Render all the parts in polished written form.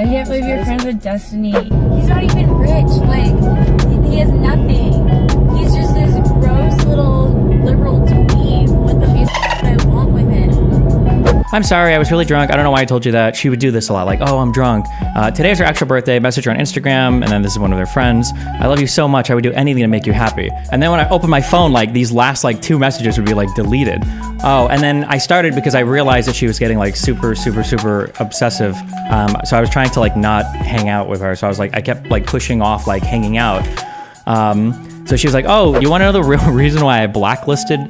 I can't believe you're friends with Destiny. He's not even rich. Like, he has nothing. He's just this gross little liberal dweeb with the piece of I want with him. I'm sorry, I was really drunk. I don't know why I told you that. She would do this a lot, like, oh, I'm drunk. Today's her actual birthday. Message her on Instagram, and then this is one of their friends. I love you so much. I would do anything to make you happy. And then when I opened my phone, like, these last, like, 2 messages would be, like, deleted. Oh, and then I started because I realized that she was getting, like, super obsessive. So I was trying to, like, not hang out with her. So I was like, I kept, like, pushing off, like, hanging out. So she was like, oh, you want to know the real reason why I blacklisted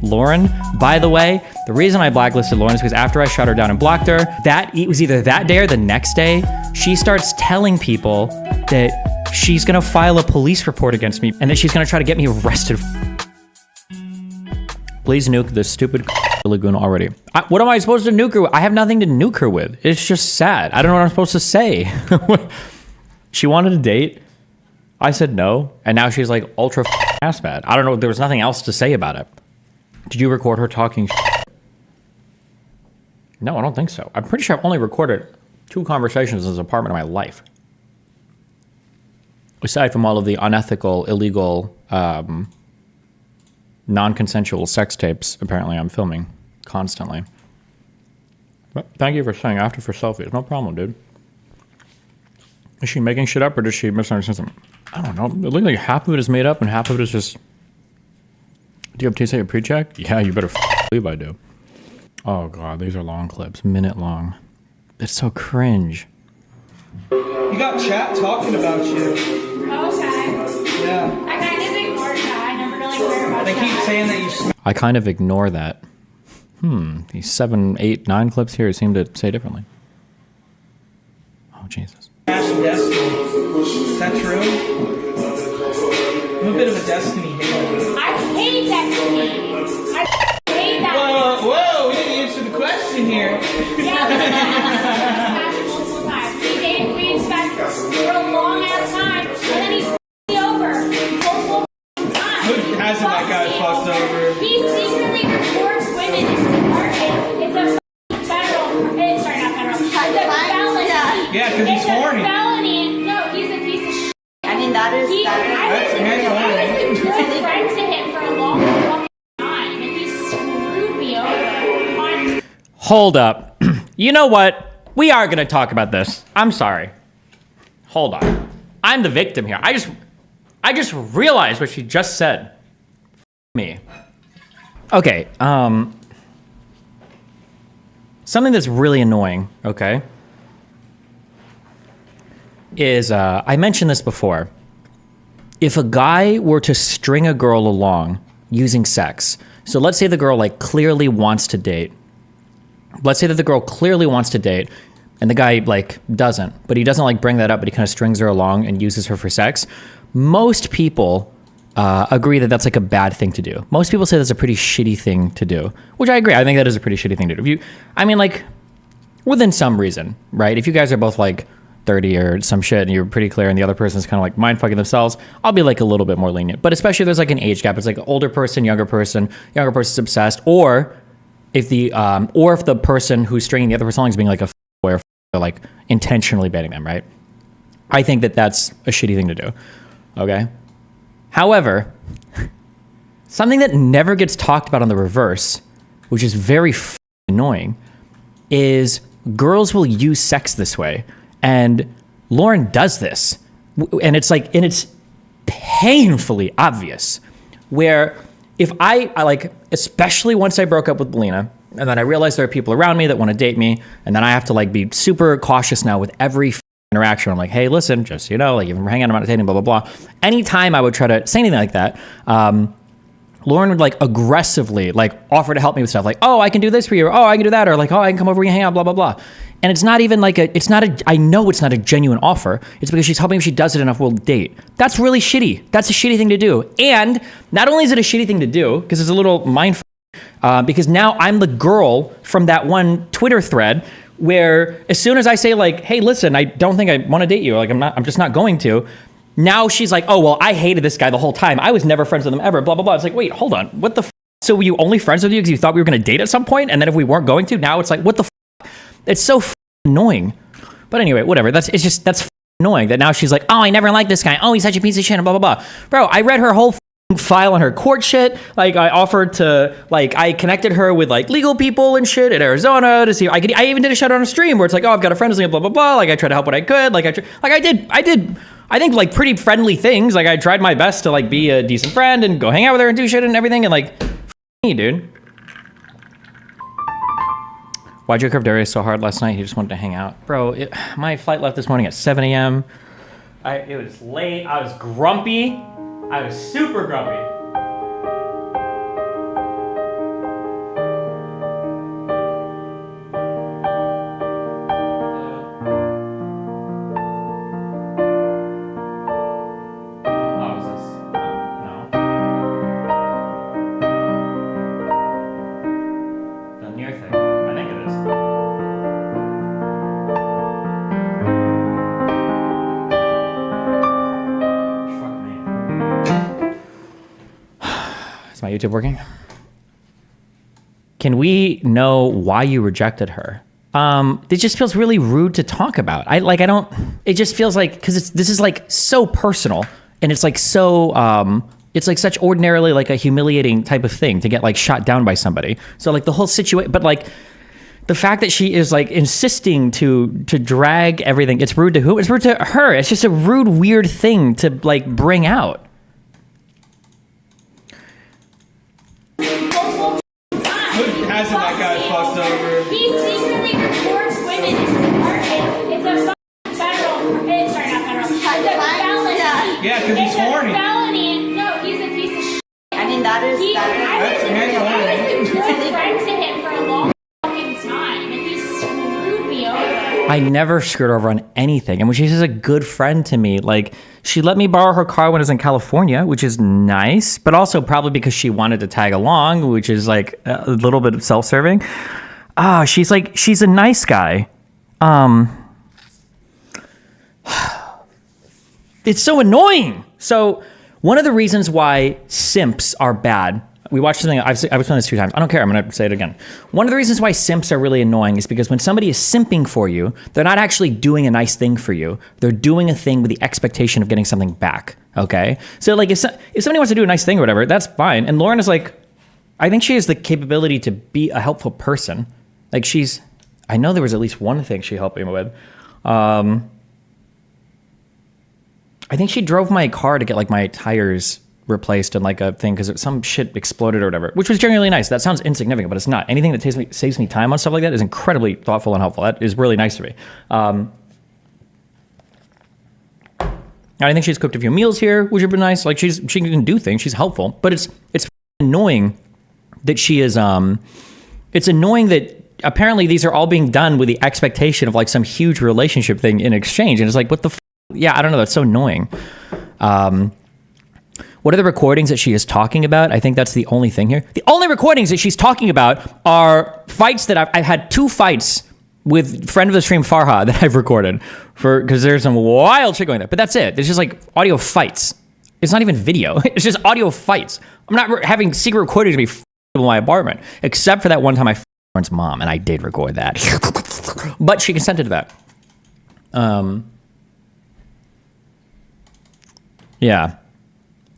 Lauren? By the way, the reason I blacklisted Lauren is because after I shut her down and blocked her, it was either that day or the next day, she starts telling people that she's gonna file a police report against me and that she's gonna try to get me arrested. Please nuke this stupid lagoon already. What am I supposed to nuke her with? I have nothing to nuke her with. It's just sad. I don't know what I'm supposed to say. She wanted a date. I said no, and now she's like ultra ass bad. I don't know. There was nothing else to say about it. Did you record her talking shit? No, I don't think so. I'm pretty sure I've only recorded 2 conversations in this apartment in my life. Aside from all of the unethical, illegal, non-consensual sex tapes, apparently I'm filming constantly. But thank you for saying after for selfies. No problem, dude. Is she making shit up or does she misunderstand something? I don't know. It looks like half of it is made up and half of it is just... Do you have TSA pre-check? Yeah, you better believe I do. Oh god, these are long clips, minute long. It's so cringe. You got chat talking about you. Okay. Yeah. I kind of ignored that. I never really cared about They that. keep saying that you smell. I kind of ignore that. These 7, 8, 9 clips here seem to say differently. Oh, Jesus. Destiny. Is that true? I'm a bit of a Destiny hater. I hate Destiny. I hate that. Whoa, we didn't answer the question here. Yeah, multiple times. We spent for a long ass time, and then he f***ed me over multiple times. Who hasn't that guy fucked over? He secretly records women in his apartment. It's a federal, sorry, not federal. It's a felony. Yeah, because he's horny. It's a felony. No, he's a piece of shit. I mean, that is. I was a good friend to him for a long time, and he screwed me over. Hold up. You know what? We are going to talk about this. I'm sorry. Hold on. I'm the victim here. I just realized what she just said. Me. Okay, something that's really annoying, okay, is, I mentioned this before. If a guy were to string a girl along using sex, so let's say the girl, like, clearly wants to date. Let's say that the girl clearly wants to date, and the guy, like, doesn't. But he doesn't, like, bring that up, but he kind of strings her along and uses her for sex. Most people agree that that's, like, a bad thing to do. Most people say that's a pretty shitty thing to do, which I agree. I think that is a pretty shitty thing to do. I mean, like, within some reason, right? If you guys are both, like, 30 or some shit and you're pretty clear and the other person's kind of like mind fucking themselves, I'll be like a little bit more lenient. But especially if there's like an age gap, it's like older person, younger person's obsessed, or if the person who's stringing the other person along is being like a or like intentionally baiting them, right? I think that that's a shitty thing to do. Okay. However, something that never gets talked about on the reverse, which is very annoying, is girls will use sex this way. And Lauren does this. And it's like, and it's painfully obvious. Where if I like, especially once I broke up with Melina, and then I realized there are people around me that want to date me, and then I have to like be super cautious now with every interaction. I'm like, hey, listen, just, you know, like if we're hanging out, I'm not dating, blah, blah, blah. Anytime I would try to say anything like that, Lauren would like aggressively like offer to help me with stuff like, oh, I can do this for you, or oh, I can do that, or like, oh, I can come over and hang out, blah, blah, blah. And it's not even like I know it's not a genuine offer. It's because she's hoping if she does it enough, we'll date. That's really shitty. That's a shitty thing to do. And not only is it a shitty thing to do, because it's a little mindfuck, because now I'm the girl from that one Twitter thread where as soon as I say like, hey, listen, I don't think I want to date you, like I'm just not going to. Now she's like, oh, well, I hated this guy the whole time. I was never friends with him ever, blah, blah, blah. It's like, wait, hold on. What the f? So were you only friends with you because you thought we were going to date at some point? And then if we weren't going to, now it's like, what the f? It's so annoying. But anyway, whatever. That's annoying that now she's like, oh, I never liked this guy. Oh, he's such a piece of shit and blah, blah, blah. Bro, I read her whole file on her court shit. Like, I offered to, like, I connected her with, like, legal people and shit in Arizona to see, I even did a shout out on a stream where it's like, oh, I've got a friend who's like, blah, blah, blah. Like, I tried to help what I could. Like, I did, I think, like, pretty friendly things. Like, I tried my best to, like, be a decent friend and go hang out with her and do shit and everything. And, like, me, dude. Why'd you curve Darius so hard last night? He just wanted to hang out. Bro, my flight left this morning at 7 a.m. It was late. I was grumpy. I was super grumpy. My YouTube working? Can we know why you rejected her? It just feels really rude to talk about. It just feels like, because this is like so personal and it's like so, it's like such ordinarily like a humiliating type of thing to get like shot down by somebody. So like the whole situation, but like the fact that she is like insisting to drag everything, it's rude to who? It's rude to her. It's just a rude, weird thing to like bring out. Hasn't that guy fucked over? He secretly reports women in his apartment. It's a federal. Sorry, not federal. It's a felony. Yeah, because he's horny. It's a felony. No, he's a piece of shit. I mean, I was a good friend to him for a long fucking time, and he screwed me over. I never screwed her over on anything. And when she says a good friend to me, like, she let me borrow her car when I was in California, which is nice, but also probably because she wanted to tag along, which is like a little bit of self-serving. She's a nice guy. It's so annoying. So one of the reasons why simps are bad, we watched something, I've explained this 2 times. I don't care, I'm gonna say it again. One of the reasons why simps are really annoying is because when somebody is simping for you, they're not actually doing a nice thing for you. They're doing a thing with the expectation of getting something back, okay? So like if somebody wants to do a nice thing or whatever, that's fine. And Lauren is like, I think she has the capability to be a helpful person. Like I know there was at least one thing she helped me with. I think she drove my car to get like my tires replaced and like a thing because some shit exploded or whatever, which was generally nice. That sounds insignificant, but it's not. Anything that saves me time on stuff like that is incredibly thoughtful and helpful. That is really nice to me. I think she's cooked a few meals here, which have been nice. Like she can do things. She's helpful, but it's annoying that she is. It's annoying that apparently these are all being done with the expectation of like some huge relationship thing in exchange, and it's like, what the? Yeah, I don't know. That's so annoying. What are the recordings that she is talking about? I think that's the only thing here. The only recordings that she's talking about are fights that I've had 2 fights with friend of the stream Farha that I've recorded because there's some wild shit going there. But that's it. There's just like audio fights. It's not even video. It's just audio fights. I'm not having secret recordings to be in my apartment, except for that one time I Lauren's mom, and I did record that. But she consented to that. Yeah.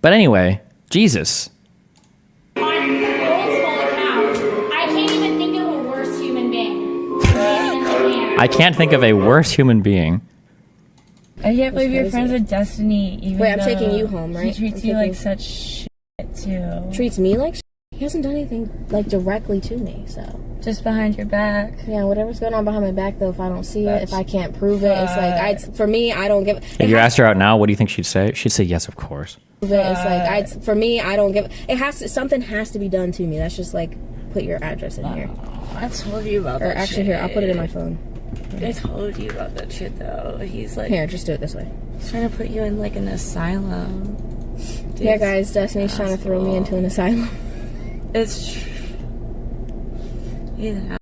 But anyway, Jesus. On multiple accounts, I can't even think of a worse human being. I can't think of a worse human being. I can't believe you're friends with Destiny. Wait, I'm taking you home, right? He treats you like such shit too. Treats me like shit? He hasn't done anything like directly to me, so. Just behind your back. Yeah, whatever's going on behind my back, though, if I don't see it, if I can't prove it, it's like, for me, I don't give. If you asked her out now, what do you think she'd say? She'd say yes, of course. It's like, for me, I don't give. Something has to be done to me. That's just like, put your address in here. I told you about that. Or actually, here, I'll put it in my phone. I told you about that shit though. He's like, here, just do it this way. He's trying to put you in like an asylum. Dude, yeah, guys, Destiny's trying to throw me into an asylum. It's true. Yeah.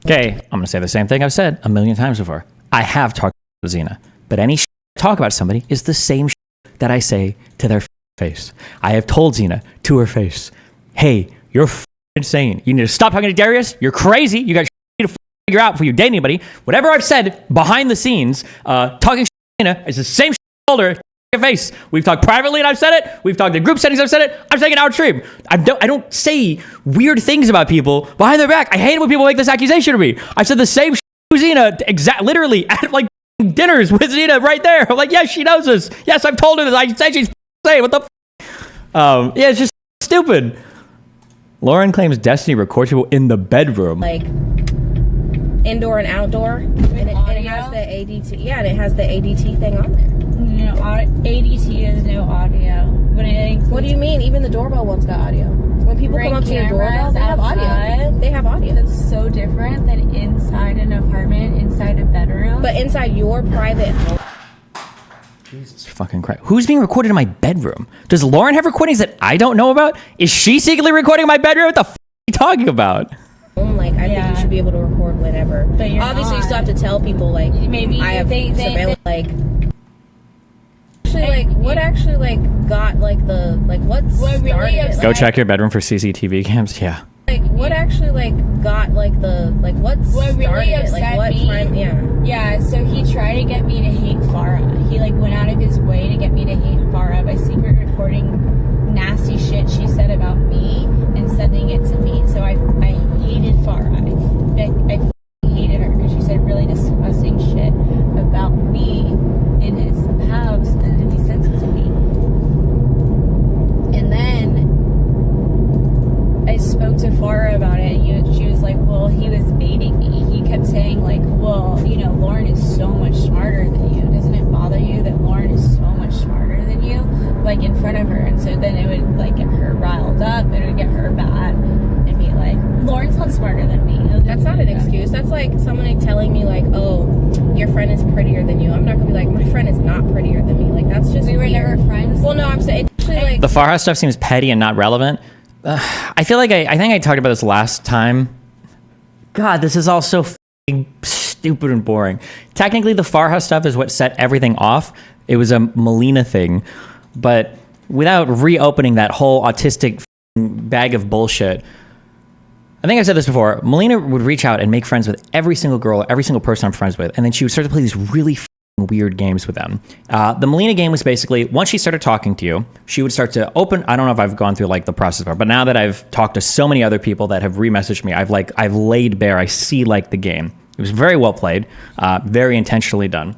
Okay, I'm gonna say the same thing I've said a million times before. I have talked to Xena, but any shit I talk about somebody is the same shit that I say to their face. I have told Xena to her face, hey, you're insane. You need to stop talking to Darius. You're crazy. You got to figure out before you date anybody. Whatever I've said behind the scenes, talking shit is the same shit I told her. Your face. We've talked privately and I've said it. We've talked in group settings. I've said it. I'm saying it out stream. I don't say weird things about people behind their back. I hate it when people make this accusation of me. I said the same shit to Xena literally at like dinners with Xena right there. I'm like, yes, she knows this. Yes, I've told her this. I said she's saying what the yeah, it's just stupid. Lauren claims Destiny records people in the bedroom. Like indoor and outdoor. And it has the ADT. Yeah, and it has the ADT thing on there. No, ADT is no audio. But it includes, what do you mean? Even the doorbell one's got audio. When people come up to your doorbell, they have audio. They have audio. That's so different than inside an apartment, inside a bedroom. But inside your private home. Jesus fucking Christ. Who's being recorded in my bedroom? Does Lauren have recordings that I don't know about? Is she secretly recording my bedroom? What the f*** are you talking about? Like, I think you should be able to record whenever. But you're obviously, not. you still have to tell people, like, maybe I have surveillance, like... Actually, what actually, like, got, like, the... Like, what started it? Go check your bedroom for CCTV cams? Yeah. Like, what actually, like, got, like, the... Like, what started it? Like, what time... Yeah. Yeah, so he tried to get me to hate Farah. He, like, went out of his way to get me to hate Farah by secret recording nasty shit she said about me and sending it to me. So I hated Farah. I hated her because she said really disgusting shit about me in his house, and then he sent it to me. And then I spoke to Farah about it, and she was like, well, he was baiting me. He kept saying, like, well, you know, Lauren is so much smarter than you. Doesn't it bother you that Lauren is so much smarter than you? Like, in front of her. And so then it would, like, get her riled up. It would get her bad and be like, Lauren's not smarter than me. That's not an excuse. That's like someone telling me, like, oh, your friend is prettier than you. I'm not going to be like, my friend is not prettier than me. Like, that's just we were weird. never friends. Well, no, I'm saying... Actually, like, the Farha stuff seems petty and not relevant. I feel like I think I talked about this last time. God, this is all so f***ing stupid and boring. Technically, the Farha stuff is what set everything off. It was a Melina thing. But without reopening that whole autistic bag of bullshit, I think I've said this before, Melina would reach out and make friends with every single girl, every single person I'm friends with, and then she would start to play these really weird games with them. The Melina game was basically, once she started talking to you, she would start to open, I don't know if I've gone through like the process part, but now that I've talked to so many other people that have re-messaged me, I've laid bare, I see like the game. It was very well played, very intentionally done.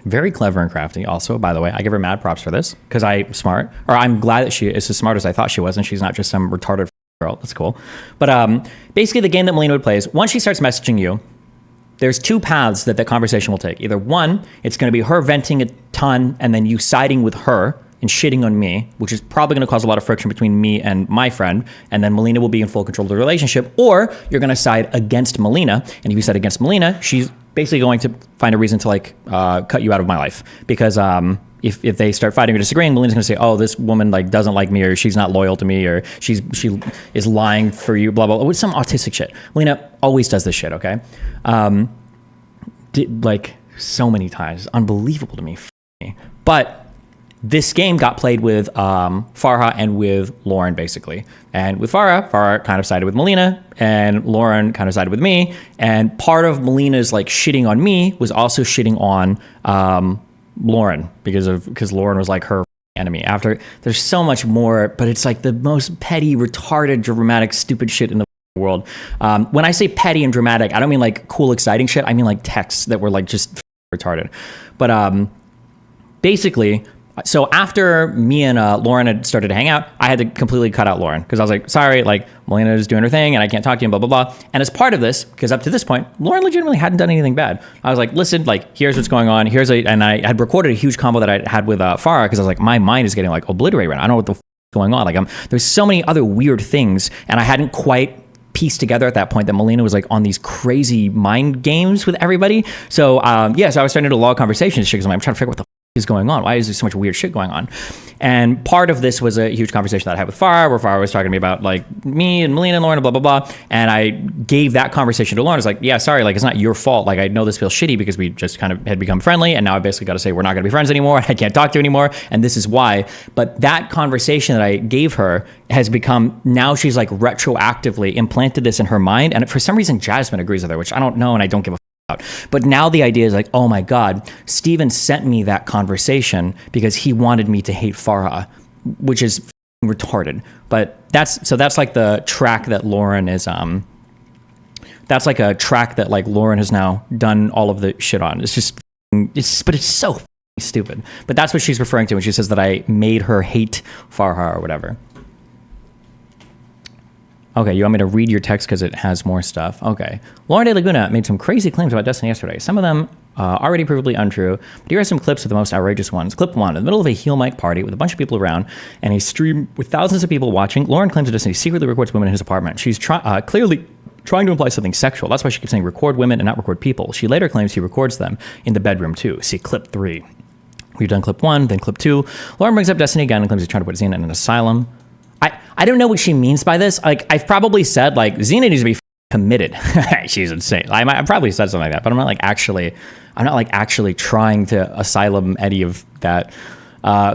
Very clever and crafty also, by the way. I give her mad props for this because I'm smart, or I'm glad that she is as smart as I thought she was and she's not just some retarded girl. That's cool. But basically the game that Melina would play is once she starts messaging you, there's two paths that the conversation will take. Either one, it's going to be her venting a ton and then you siding with her and shitting on me, which is probably going to cause a lot of friction between me and my friend, and then Melina will be in full control of the relationship, or you're going to side against Melina, and if you side against Melina, she's basically going to find a reason to like cut you out of my life, because if they start fighting or disagreeing, Melina's going to say, oh, this woman like doesn't like me, or she's not loyal to me, or she is lying for you, blah, blah, blah. It's some autistic shit. Melina always does this shit, okay? Like so many times. Unbelievable to me. But this game got played with Farha and with Lauren, basically. And with Farha kind of sided with Melina, and Lauren kind of sided with me. And part of Melina's like shitting on me was also shitting on Lauren because Lauren was like her enemy. After there's so much more, but it's like the most petty, retarded, dramatic, stupid shit in the world. When I say petty and dramatic, I don't mean like cool, exciting shit. I mean like texts that were like just retarded. But basically, so after me and Lauren had started to hang out, I had to completely cut out Lauren because I was like, sorry, like Melina is doing her thing and I can't talk to you, blah, blah, blah. And as part of this, because up to this point, Lauren legitimately hadn't done anything bad. I was like, listen, like, here's what's going on. And I had recorded a huge combo that I had with Farah because I was like, my mind is getting like obliterated right now. I don't know what the f is going on. Like, there's so many other weird things, and I hadn't quite pieced together at that point that Melina was like on these crazy mind games with everybody. So, so I was starting to log conversations because I'm trying to figure out what the f is going on? Why is there so much weird shit going on? And part of this was a huge conversation that I had with Farah, where Farah was talking to me about like me and Melina and Lauren and blah, blah, blah. And I gave that conversation to Lauren. I was like, yeah, sorry, like it's not your fault. Like I know this feels shitty because we just kind of had become friendly. And now I basically got to say, we're not going to be friends anymore. I can't talk to you anymore. And this is why. But that conversation that I gave her has become, now she's like retroactively implanted this in her mind. And for some reason, Jasmine agrees with her, which I don't know. And I don't give a out. But now the idea is like, oh my God, Steven sent me that conversation because he wanted me to hate Farah, which is retarded. But that's like the track that Lauren is, that's like a track that like Lauren has now done all of the shit on. But it's so stupid. But that's what she's referring to when she says that I made her hate Farah or whatever. Okay, you want me to read your text because it has more stuff? Okay. Lauren De Laguna made some crazy claims about Destiny yesterday. Some of them already provably untrue, but here are some clips of the most outrageous ones. Clip 1. In the middle of a heel mic party with a bunch of people around and a stream with thousands of people watching, Lauren claims that Destiny secretly records women in his apartment. She's clearly trying to imply something sexual. That's why she keeps saying record women and not record people. She later claims he records them in the bedroom too. See clip 3. We've done clip 1, then clip 2. Lauren brings up Destiny again and claims he's trying to put Xena in an asylum. I don't know what she means by this. Like, I've probably said, like, Xena needs to be committed. She's insane. I probably said something like that, but I'm not actually trying to asylum any of that.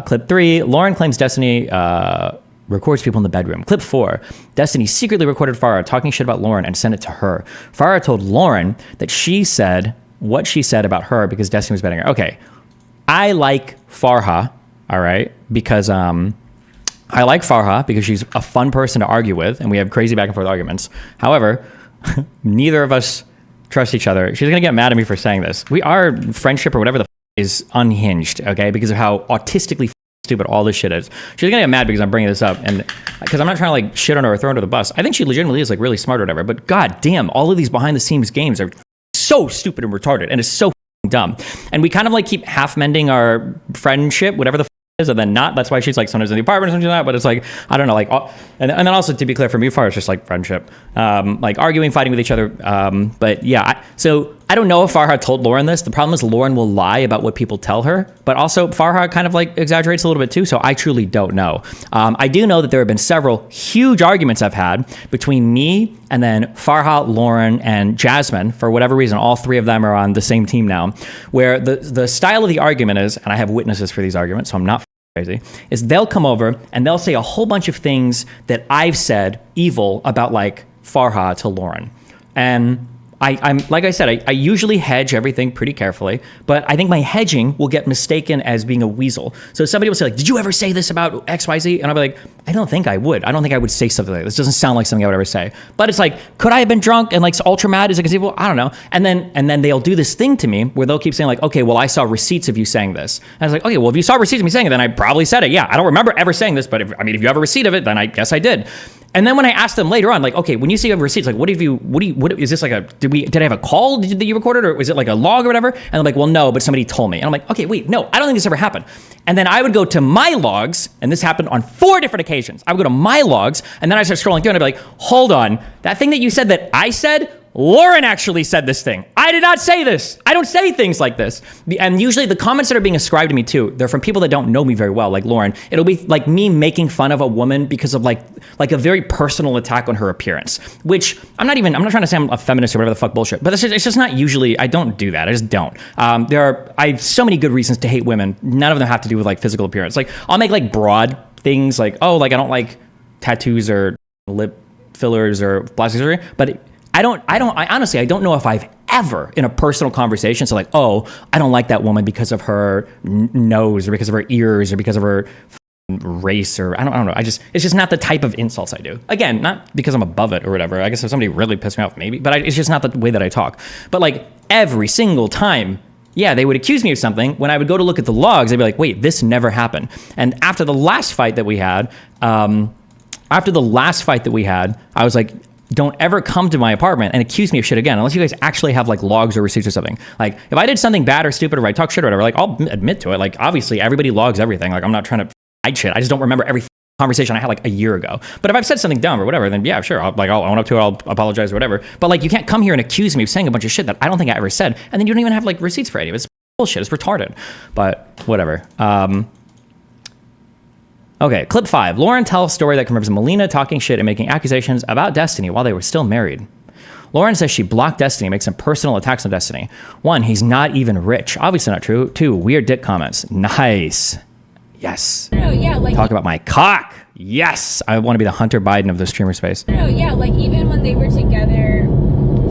Clip 3, Lauren claims Destiny records people in the bedroom. Clip 4, Destiny secretly recorded Farah talking shit about Lauren and sent it to her. Farah told Lauren that she said what she said about her because Destiny was betting her. Okay, I like Farah, all right, because I like Farha because she's a fun person to argue with, and we have crazy back and forth arguments. However, neither of us trust each other. She's going to get mad at me for saying this. Our friendship or whatever the is unhinged, okay, because of how autistically stupid all this shit is. She's going to get mad because I'm bringing this up, and because I'm not trying to like shit on her or throw her under the bus. I think she legitimately is like really smart or whatever, but god damn, all of these behind the scenes games are so stupid and retarded, and it's so dumb. And we kind of like keep half mending our friendship, whatever the is, and then not. That's why she's like sometimes in the apartment or something like that. But it's like, I don't know, like, and then also to be clear, for me, far it's just like friendship, like arguing, fighting with each other. But yeah, so I don't know if Farha told Lauren this. The problem is Lauren will lie about what people tell her, but also Farha kind of like exaggerates a little bit too. So I truly don't know. I do know that there have been several huge arguments I've had between me and then Farha, Lauren, and Jasmine. For whatever reason, all three of them are on the same team now, where the style of the argument is, and I have witnesses for these arguments, so I'm not crazy, is they'll come over and they'll say a whole bunch of things that I've said evil about like Farha to Lauren. And I'm like I said, I usually hedge everything pretty carefully, but I think my hedging will get mistaken as being a weasel. So somebody will say like, did you ever say this about XYZ? And I'll be like, I don't think I would. I don't think I would say something like this. Doesn't sound like something I would ever say. But it's like, could I have been drunk and like ultra mad? Is it conceivable? I don't know. And then they'll do this thing to me where they'll keep saying like, okay, well, I saw receipts of you saying this. And I was like, okay, well, if you saw receipts of me saying it, then I probably said it. Yeah, I don't remember ever saying this, but if you have a receipt of it, then I guess I did. And then when I asked them later on, like, okay, when you see you have receipts, like, what is this like did I have a call that you recorded, or was it like a log or whatever? And I'm like, well, no, but somebody told me. And I'm like, okay, wait, no, I don't think this ever happened. And then I would go to my logs, and this happened on 4 different occasions. I would go to my logs, and then I start scrolling through, and I'd be like, hold on, that thing that you said that I said, Lauren actually said this thing. I did not say this. I don't say things like this. And usually the comments that are being ascribed to me too, they're from people that don't know me very well, like Lauren. It'll be like me making fun of a woman because of like a very personal attack on her appearance, which I'm not trying to say I'm a feminist or whatever the fuck bullshit, but it's just not usually, I don't do that. I just don't. I have so many good reasons to hate women. None of them have to do with like physical appearance. Like I'll make like broad things like, oh, like I don't like tattoos or lip fillers or plastic surgery, but I honestly don't know if I've ever in a personal conversation, so like, oh, I don't like that woman because of her nose or because of her ears or because of her race or I don't know. It's just not the type of insults I do. Again, not because I'm above it or whatever. I guess if somebody really pissed me off, maybe, but it's just not the way that I talk. But like every single time, yeah, they would accuse me of something. When I would go to look at the logs, they'd be like, wait, this never happened. And after the last fight that we had, I was like, don't ever come to my apartment and accuse me of shit again, unless you guys actually have like logs or receipts or something. Like if I did something bad or stupid or I talk shit or whatever, like I'll admit to it. Like obviously everybody logs everything. Like I'm not trying to hide shit. I just don't remember every conversation I had like a year ago. But if I've said something dumb or whatever, then yeah, sure. I'll own up to it. I'll apologize or whatever. But like you can't come here and accuse me of saying a bunch of shit that I don't think I ever said. And then you don't even have like receipts for any of it. It's bullshit. It's retarded. But whatever. Okay, clip 5. Lauren tells a story that confirms Melina talking shit and making accusations about Destiny while they were still married. Lauren says she blocked Destiny, makes some personal attacks on Destiny. 1, he's not even rich. Obviously not true. 2, weird dick comments. Nice. Yes. No, yeah, like Talk about my cock. Yes. I want to be the Hunter Biden of the streamer space. no, yeah, like even when they were together,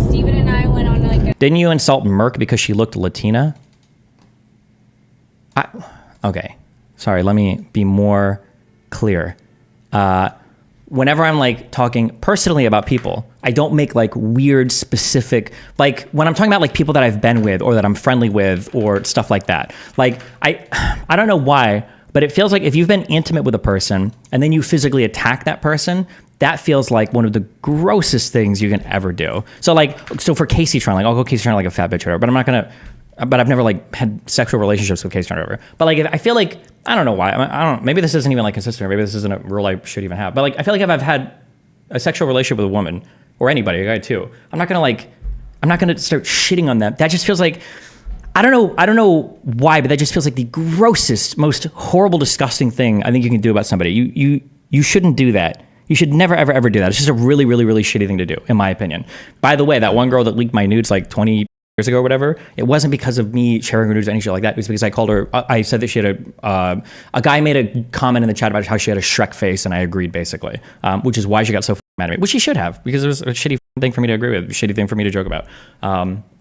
Steven and I went on like a Didn't you insult Merc because she looked Latina? Okay. Sorry, let me be more clear. Whenever I'm like talking personally about people, I don't make like weird specific, like when I'm talking about like people that I've been with or that I'm friendly with or stuff like that. Like I don't know why, but it feels like if you've been intimate with a person and then you physically attack that person, that feels like one of the grossest things you can ever do. So for Casey Tron, like I'll go Casey Tron like a fat bitch or whatever, but I'm not gonna, but I've never like had sexual relationships with Casey Tron or whatever. But like if I feel like, I don't know why, I don't, maybe this isn't even like consistent or maybe this isn't a rule I should even have. But like I feel like if I've had a sexual relationship with a woman or anybody, a guy too, I'm not gonna start shitting on them. That just feels like, I don't know why, but that just feels like the grossest, most horrible, disgusting thing I think you can do about somebody. You shouldn't do that. You should never, ever, ever do that. It's just a really, really, really shitty thing to do, in my opinion. By the way, that one girl that leaked my nudes like 20 years ago or whatever, it wasn't because of me sharing her nudes or any shit like that. It was because I called her, I said that she had a guy made a comment in the chat about how she had a Shrek face, and I agreed basically, which is why she got so mad at me, which she should have, because it was a shitty thing for me to agree with, a shitty thing for me to joke about.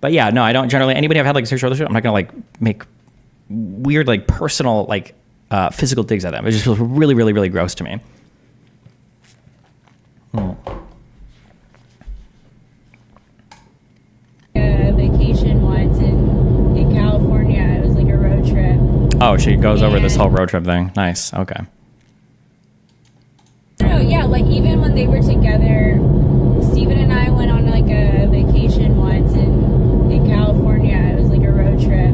But yeah, no, I don't generally, anybody I've had like a sexual relationship, I'm not gonna like make weird like personal like physical digs at them. It just feels really, really, really gross to me. a vacation once in California. It was like a road trip. Oh, she goes over this whole road trip thing. Nice. Okay. No, yeah, like even when they were together, Steven and I went on like a vacation once in California. It was like a road trip.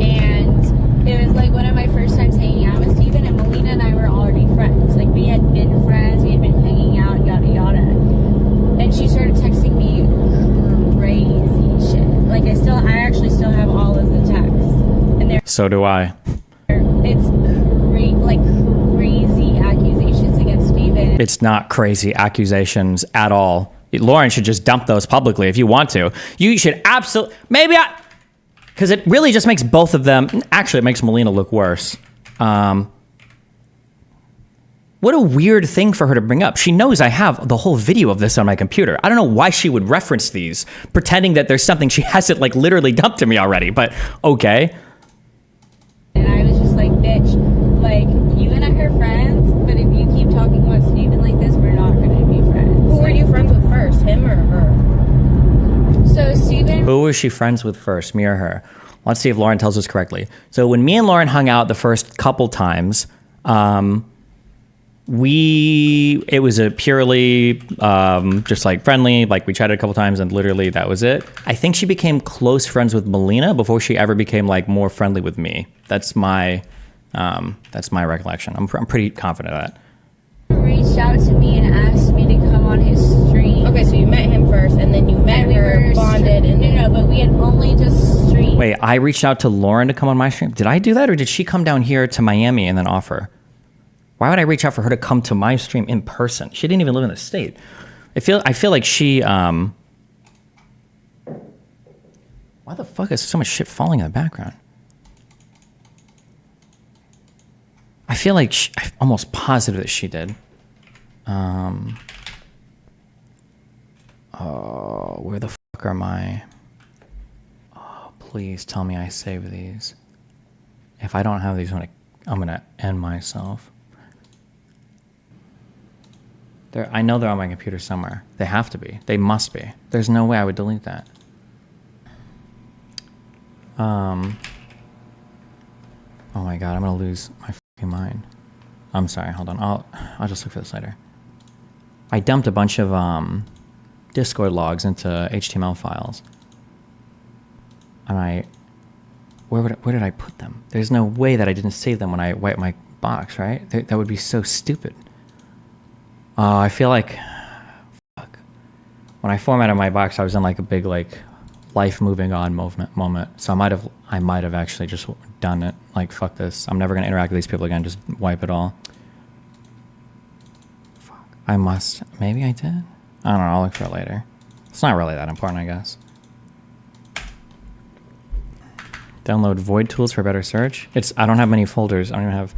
And it was like one of my first times hanging out with Steven, and Melina and I were already friends. Like we had been friends, we had been hanging out, yada yada. And she started texting me crazy shit. Like I actually still have all of the texts. And So do I. it's like crazy accusations against Steven. It's not crazy accusations at all. Lauren should just dump those publicly if you want to. You should absolutely, because it really just makes both of them, actually it makes Melina look worse. What a weird thing for her to bring up. She knows I have the whole video of this on my computer. I don't know why she would reference these, pretending that there's something she hasn't like literally dumped to me already, but okay. And I was just like, bitch, like, you and I are friends, but if you keep talking about Steven like this, we're not going to be friends. Who were you friends with first, him or her? So Steven... Who was she friends with first, me or her? Let's see if Lauren tells us correctly. So when me and Lauren hung out the first couple times, it was a purely just like friendly, like we chatted a couple times and literally that was it. I think she became close friends with Melina before she ever became like more friendly with me. That's my recollection. I'm pretty confident of that. reached out to me and asked me to come on his stream. Okay, so you met him first, and then you met her, bonded, and no, but we had only just streamed. Wait, I reached out to Lauren to come on my stream. Did I do that, or did she come down here to Miami and then offer? Why would I reach out for her to come to my stream in person? She didn't even live in the state. I feel like she. Why the fuck is so much shit falling in the background? I feel like I'm almost positive that she did. Oh, where the fuck are my? Oh, please tell me I saved these. If I don't have these, I'm gonna end myself. I know they're on my computer somewhere. They have to be. They must be. There's no way I would delete that. Oh my god, I'm gonna lose my fucking mind. I'm sorry, hold on. I'll just look for this later. I dumped a bunch of Discord logs into HTML files. And where did I put them? There's no way that I didn't save them when I wiped my box, right? That would be so stupid. I feel like, fuck. When I formatted my box, I was in like a big like life moving on moment. So I might have actually just done it. Like, fuck this. I'm never going to interact with these people again. Just wipe it all. Fuck. Maybe I did? I don't know. I'll look for it later. It's not really that important, I guess. Download void tools for better search. I don't have many folders. I don't even have,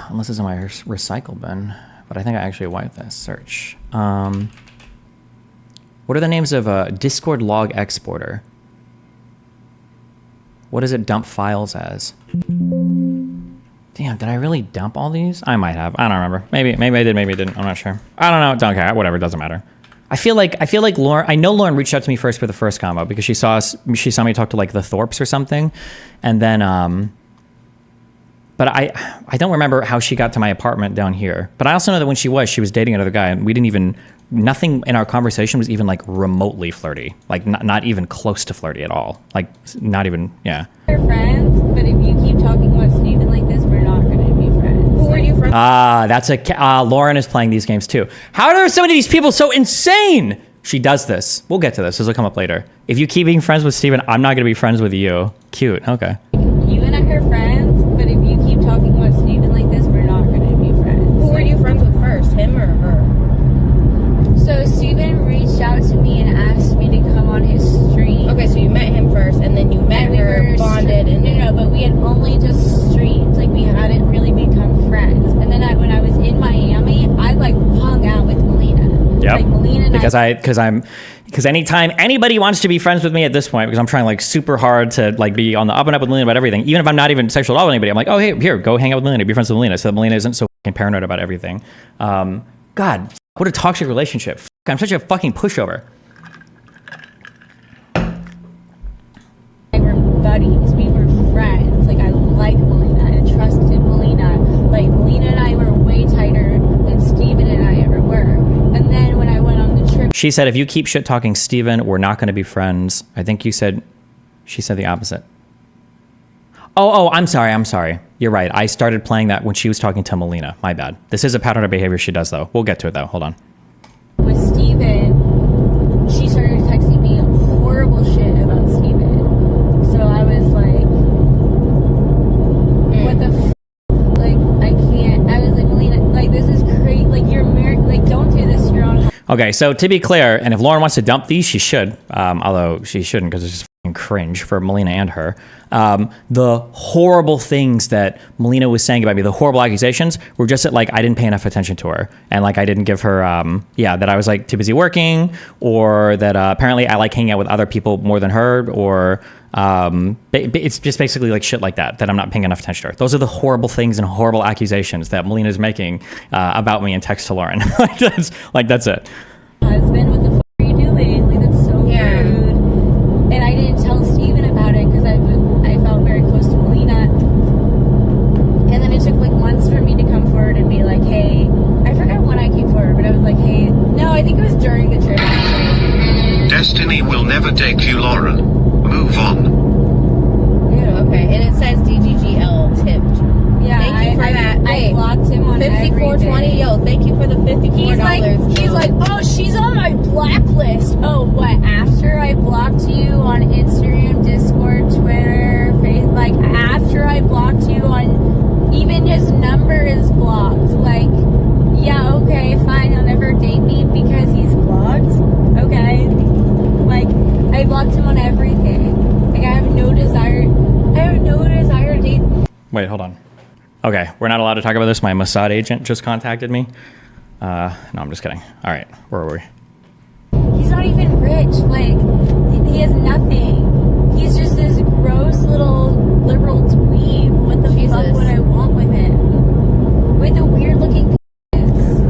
unless it's in my recycle bin. But I think I actually wiped this search. What are the names of a Discord log exporter? What does it dump files as? Damn, did I really dump all these? I might have. I don't remember. Maybe I did, maybe I didn't. I'm not sure. I don't know. Don't care. Whatever. It doesn't matter. I feel like Lauren. I know Lauren reached out to me first for the first combo because she saw me talk to like the Thorpes or something, and then but I don't remember how she got to my apartment down here. But I also know that when she was dating another guy, and we didn't even, nothing in our conversation was even like remotely flirty, like not even close to flirty at all, like not even, yeah. We're friends, but if you keep talking about Steven like this, we're not going to be friends. Who are you friends? That's Lauren is playing these games too. How are some of these people so insane? She does this. We'll get to this. This will come up later. If you keep being friends with Steven, I'm not going to be friends with you. Cute. Okay. You and I are friends, but if you keep talking about Steven like this, we're not going to be friends. Who are you friends with first, him or her? So Steven reached out to me and asked me to come on his stream. Okay, so you met him first, and then you met her, bonded, and no, but we had only just streamed. Like, we hadn't really become friends. And then when I was in Miami, I like hung out with Melina. Yep. Like Melina and because anytime anybody wants to be friends with me at this point, because I'm trying like super hard to like be on the up and up with Melina about everything, even if I'm not even sexual at all with anybody, I'm like, oh hey, here, go hang out with Melina, be friends with Melina, so that Melina isn't so fucking paranoid about everything. God, what a toxic relationship. I'm such a fucking pushover. we were buddies. We were friends. Like, I like Melina. I trusted Melina. Like, Melina and I were way tighter than Steven and I ever were. And then when I went on the trip... She said, if you keep shit talking Steven, we're not going to be friends. I think she said the opposite. Oh, I'm sorry. You're right. I started playing that when she was talking to Melina. My bad. This is a pattern of behavior she does, though. We'll get to it, though. Hold on. With Steven, she started texting me horrible shit about Steven. So I was like, what the f***? Like, I can't. I was like, Melina, like, this is crazy. Like, you're married. Like, don't do this to your own... Okay, so to be clear, and if Lauren wants to dump these, she should. Although she shouldn't, because it's just fucking cringe for Melina and her. The horrible things that Melina was saying about me, the horrible accusations, were just that, like, I didn't pay enough attention to her. And, like, I didn't give her, that I was, like, too busy working, or that apparently I like hanging out with other people more than her, or it's just basically, like, shit like that I'm not paying enough attention to her. Those are the horrible things and horrible accusations that Melina's making about me in text to Lauren. That's it. Husband, what the f*** are you doing? Like, that's so rude. And I didn't tell Steven about it because I felt very close to Melina. And then it took like months for me to come forward and be like, hey, I forgot when I came forward, but I was like, hey, no, I think it was during the trip. Destiny will never take you, Lauren. Move on. Yeah, okay. And it says DGGL tipped. Yeah, thank you for that. I blocked him on 5420. Yo, thank you for the $54. He's like, oh, she's on my blacklist. Oh, what? After I blocked you on Instagram, Discord, Twitter, Facebook, like after I blocked you on, even his number is blocked. Like, yeah, okay, fine. He'll never date me because he's blocked. Okay, like I blocked him on everything. Like I have no desire to date. Wait, hold on. Okay, we're not allowed to talk about this. My Mossad agent just contacted me. No, I'm just kidding. All right, where were we? He's not even rich. Like, he has nothing. He's just this gross little liberal dweeb. What the fuck would I want with him? With a weird looking penis.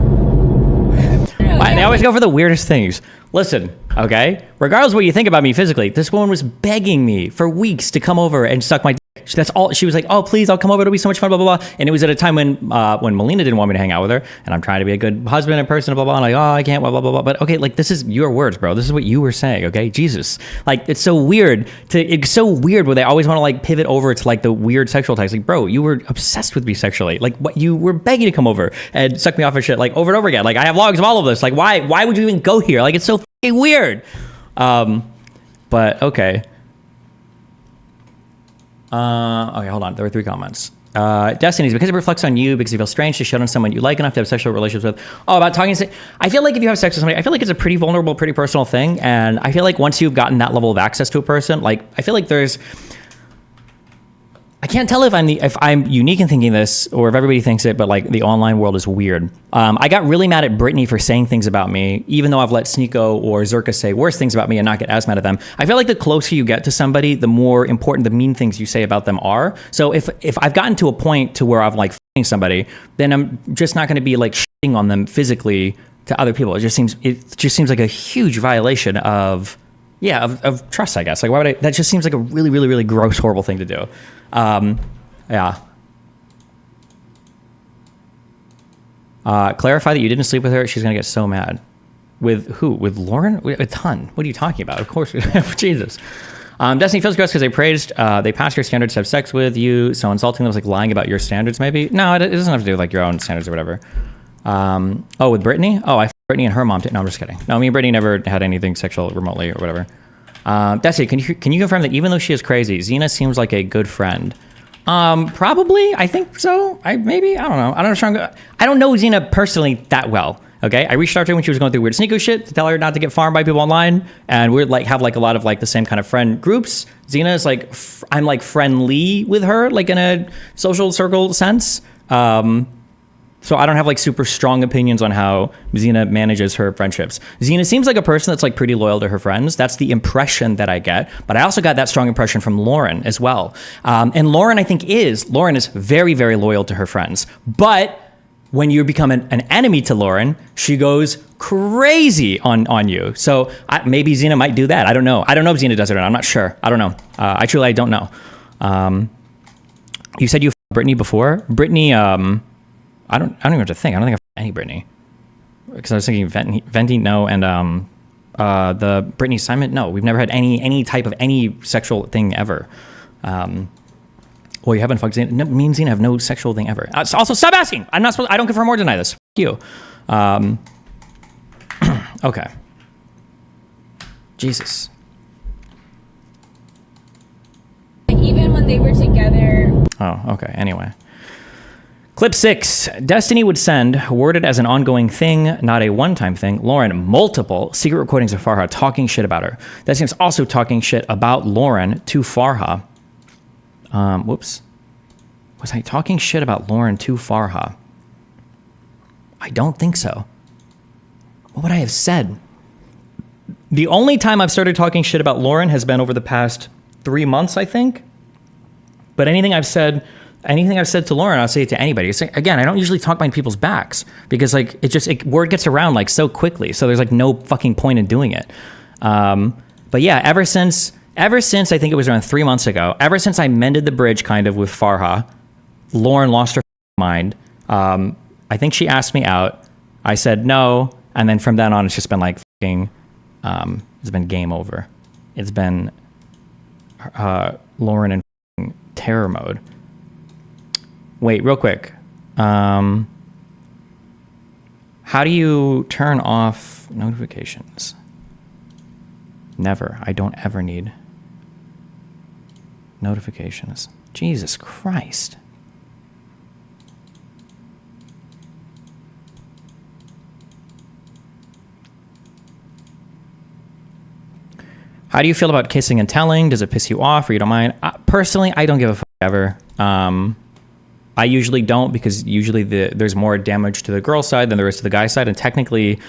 They always go for the weirdest things. Listen, okay? Regardless of what you think about me physically, this woman was begging me for weeks to come over and suck my dick. That's all. She was like, oh, please, I'll come over. It'll be so much fun, blah, blah, blah. And it was at a time when Melina didn't want me to hang out with her. And I'm trying to be a good husband and person, blah, blah, blah. And like, oh, I can't, blah, blah, blah, blah. But okay, like, this is your words, bro. This is what you were saying, okay? Jesus. Like, it's so weird where they always want to, like, pivot over to, like, the weird sexual types. Like, bro, you were obsessed with me sexually. Like, what, you were begging to come over and suck me off and shit, like, over and over again. Like, I have logs of all of this. Like, why would you even go here? Like, it's so fucking weird. But okay. Okay, hold on. There were 3 comments. Destiny's because it reflects on you, because you feel strange to shut on someone you like enough to have sexual relationships with. Oh, about talking. I feel like if you have sex with somebody, I feel like it's a pretty vulnerable, pretty personal thing. And I feel like once you've gotten that level of access to a person, like I feel like I can't tell if I'm unique in thinking this or if everybody thinks it, but like the online world is weird. I got really mad at Brittany for saying things about me, even though I've let Sneeko or Zerka say worse things about me and not get as mad at them. I feel like the closer you get to somebody, the more important the mean things you say about them are. So if I've gotten to a point to where I'm like f***ing somebody, then I'm just not going to be like shitting on them physically to other people. It just seems like a huge violation of trust, I guess. Like, why would that just seems like a really, really, really gross, horrible thing to do. Yeah. Clarify that you didn't sleep with her. She's going to get so mad. With who? With Lauren? A ton. What are you talking about? Of course. Jesus. Destiny feels gross because they passed your standards to have sex with you. So insulting them was like lying about your standards, maybe? No, it doesn't have to do with like your own standards or whatever. With Brittany? Oh, I Brittany and her mom did. No, I'm just kidding. No, me and Brittany never had anything sexual remotely or whatever. Destiny, can you confirm that even though she is crazy, Xena seems like a good friend? Probably. I think so. I don't know. I don't know Xena personally that well. Okay, I reached out to her when she was going through weird Sneeko shit to tell her not to get farmed by people online, and we're like have like a lot of like the same kind of friend groups. Xena is like I'm like friendly with her, like in a social circle sense. So I don't have like super strong opinions on how Xena manages her friendships. Xena seems like a person that's like pretty loyal to her friends. That's the impression that I get. But I also got that strong impression from Lauren as well. And Lauren, I think Lauren is very, very loyal to her friends. But when you become an enemy to Lauren, she goes crazy on you. So maybe Xena might do that. I don't know. I don't know if Xena does it or not. I'm not sure. I don't know. I don't know. You said you Brittany before? Brittany, I don't even have to think. I don't think I've any Brittany. Because I was thinking Venti, no, and the Brittany Simon, no. We've never had any type of any sexual thing ever. Well, you haven't fucked Xena. No, me and Xena have no sexual thing ever. Also, stop asking. I don't confirm or deny this. F*** you. Okay. Jesus. Even when they were together. Oh, okay. Anyway. Clip 6. Destiny would send, worded as an ongoing thing, not a one-time thing, Lauren multiple secret recordings of Farha talking shit about her. Destiny's also talking shit about Lauren to Farha. Whoops. Was I talking shit about Lauren to Farha? I don't think so. What would I have said? The only time I've started talking shit about Lauren has been over the past 3 months, I think. But anything I've said to Lauren, I'll say it to anybody. Again, I don't usually talk behind people's backs because like word gets around like so quickly. So there's like no fucking point in doing it. But yeah, ever since I think it was around 3 months ago, ever since I mended the bridge kind of with Farha, Lauren lost her mind. I think she asked me out. I said no. And then from then on, it's just been like fucking, it's been game over. It's been Lauren in terror mode. Wait, real quick. How do you turn off notifications? Never. I don't ever need notifications. Jesus Christ. How do you feel about kissing and telling? Does it piss you off or you don't mind? Personally, I don't give a fuck ever. I usually don't because usually there's more damage to the girl side than there is to the guy side. And technically,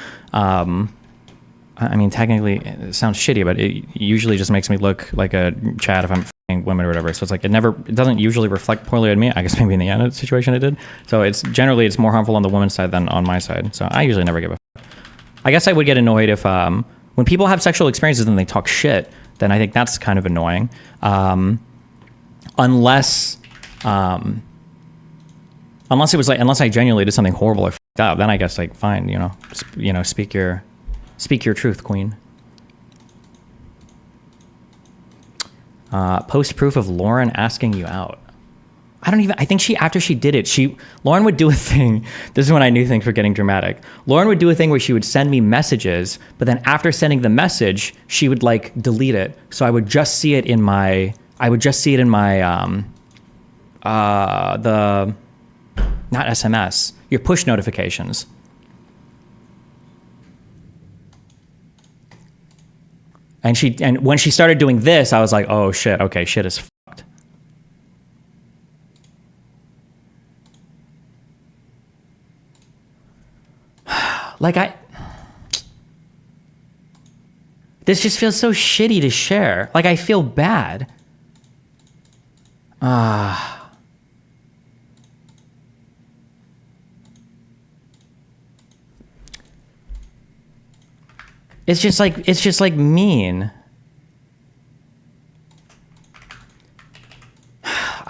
technically it sounds shitty, but it usually just makes me look like a Chad if I'm f***ing women or whatever. So it's like, it doesn't usually reflect poorly on me. I guess maybe in the Anna situation it did. So it's more harmful on the woman's side than on my side. So I usually never give a fuck. I guess I would get annoyed if, when people have sexual experiences and they talk shit, then I think that's kind of annoying. Unless I genuinely did something horrible or f***ed up, then I guess like fine, speak your truth, queen. Post proof of Lauren asking you out. I think after she did it, Lauren would do a thing. This is when I knew things were getting dramatic. Lauren would do a thing where she would send me messages, but then after sending the message, she would like delete it. So I would just see it in my, not SMS, your push notifications. And when she started doing this, I was like, oh shit, okay, shit is fucked. This just feels so shitty to share. Like, I feel bad. It's just like mean.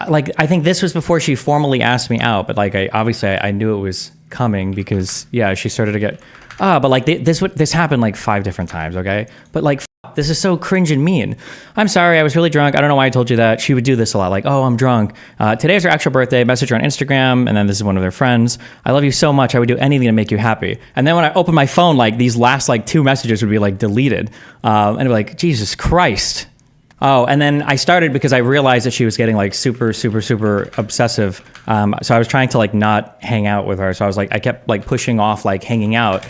Like, I think this was before she formally asked me out, but like, I knew it was coming because yeah, she started to get, but like this happened like 5 different times. Okay. But like, this is so cringe and mean. I'm sorry, I was really drunk. I don't know why I told you that. She would do this a lot. Like, oh, I'm drunk. Today's her actual birthday. Message her on Instagram. And then this is one of their friends. I love you so much. I would do anything to make you happy. And then when I opened my phone, like these last like 2 messages would be like deleted. And it'd be like, Jesus Christ. Oh, and then I started because I realized that she was getting like super, super, super obsessive. So I was trying to like not hang out with her. So I was like, I kept like pushing off like hanging out.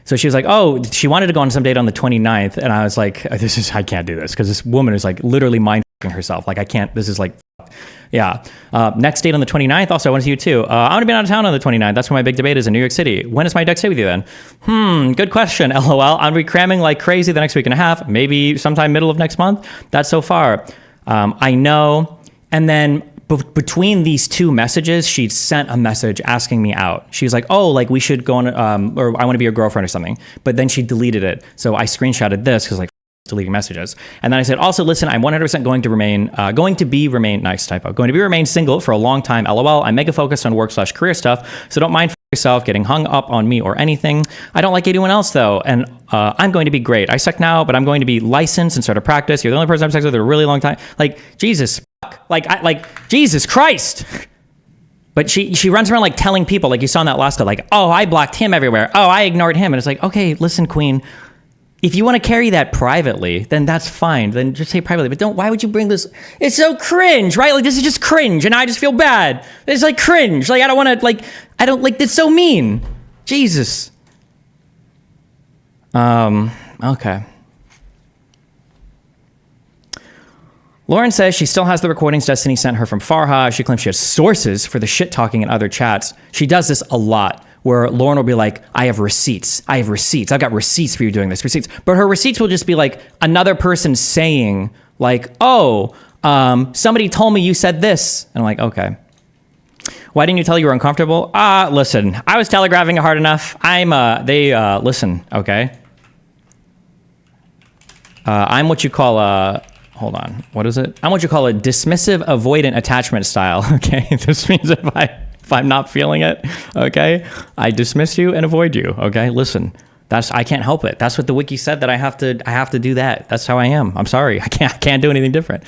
So she was like, oh, she wanted to go on some date on the 29th. And I was like, I can't do this because this woman is like literally mind fucking herself. Like I can't, this is like, yeah. Next date on the 29th. Also, I want to see you too. I'm going to be out of town on the 29th. That's where my big debate is in New York City. When is my next date with you then? Good question. LOL. I'm be cramming like crazy the next week and a half, maybe sometime middle of next month. That's so far. I know. And then between these 2 messages, she sent a message asking me out. She was like, oh, like we should go on, or I want to be your girlfriend or something. But then she deleted it. So I screenshotted this because like deleting messages. And then I said, also, listen, I'm 100% going to remain single for a long time. LOL. I'm mega focused on work/career stuff. So don't mind yourself getting hung up on me or anything. I don't like anyone else though. And I'm going to be great. I suck now, but I'm going to be licensed and start to practice. You're the only person I've sex with in a really long time. Like, Jesus. Like Jesus Christ. But she runs around like telling people, like you saw in that last clip, like, oh, I blocked him everywhere. Oh, I ignored him. And it's like, okay, listen, queen, if you want to carry that privately, then that's fine. Then just say privately. But why would you bring this? It's so cringe, right? Like, this is just cringe. And I just feel bad. It's like cringe. Like, it's so mean. Jesus. Okay. Lauren says she still has the recordings Destiny sent her from Farha. She claims she has sources for the shit talking in other chats. She does this a lot, where Lauren will be like, I have receipts. I've got receipts for you doing this. Receipts. But her receipts will just be like another person saying like, oh, somebody told me you said this. And I'm like, okay. Why didn't you tell you were uncomfortable? Listen, I was telegraphing it hard enough. Listen, okay. I'm what you call hold on, what is it? I'm what you call a dismissive avoidant attachment style, okay? This means if I'm not feeling it, okay, I dismiss you and avoid you, okay? Listen, I can't help it. That's what the wiki said, that I have to do that. That's how I am. I'm sorry. I can't do anything different.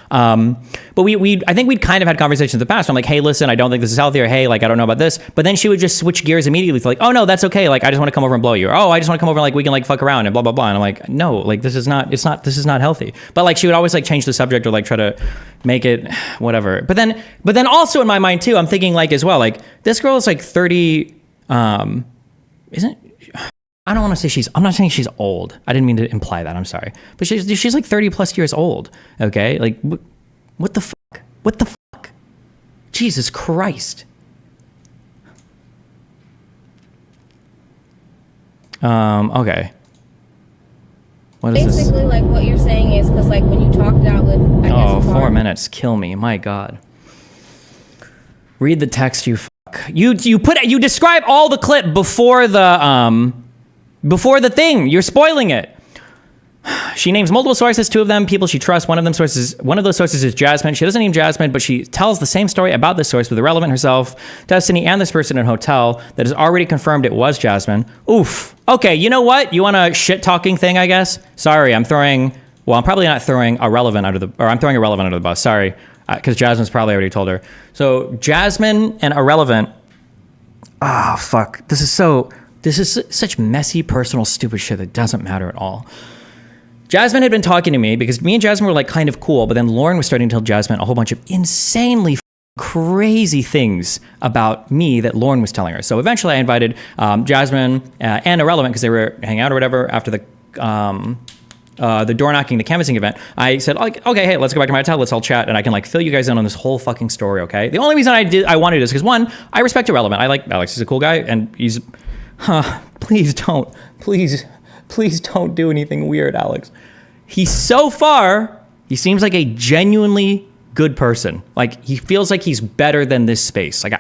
But I think we'd kind of had conversations in the past. I'm like, hey, listen, I don't think this is healthy, or hey, like, I don't know about this. But then she would just switch gears immediately to like, oh no, that's okay. Like, I just want to come over and blow you. Or, oh, I just want to come over and like, we can like fuck around and blah, blah, blah. And I'm like, no, like, this is not healthy. But like, she would always like change the subject or like try to make it whatever. But then also in my mind too, I'm thinking like as well, like this girl is like 30, I don't want to say I'm not saying she's old. I didn't mean to imply that. I'm sorry. But she's like 30 plus years old. Okay. Like what the fuck? What the fuck? Jesus Christ. Okay. What is basically this? like what you're saying is because like when you talked it out with I guess 4 minutes. Kill me. My God. Read the text, you fuck. You describe all the clip before the thing. You're spoiling it. She names multiple sources, 2 of them people she trusts. One of those sources is Jasmine. She doesn't name Jasmine, but she tells the same story about this source with Irrelevant herself, Destiny, and this person in a hotel that has already confirmed it was Jasmine. Oof. Okay, you know what? You want a shit-talking thing, I guess? Sorry, I'm probably not throwing Irrelevant under the bus. Sorry. because Jasmine's probably already told her. So Jasmine and Irrelevant. Oh, fuck. This is such messy, personal, stupid shit that doesn't matter at all. Jasmine had been talking to me because me and Jasmine were like kind of cool, but then Lauren was starting to tell Jasmine a whole bunch of insanely crazy things about me that Lauren was telling her. So eventually I invited Jasmine and Irrelevant, because they were hanging out or whatever after the door knocking, the canvassing event. I said, like, okay, hey, let's go back to my hotel. Let's all chat, and I can like fill you guys in on this whole fucking story. Okay. The only reason I wanted this because, one, I respect Irrelevant. I like Alex. He's a cool guy, and he's, please don't do anything weird, Alex. He seems like a genuinely good person. Like, he feels like he's better than this space. Like, I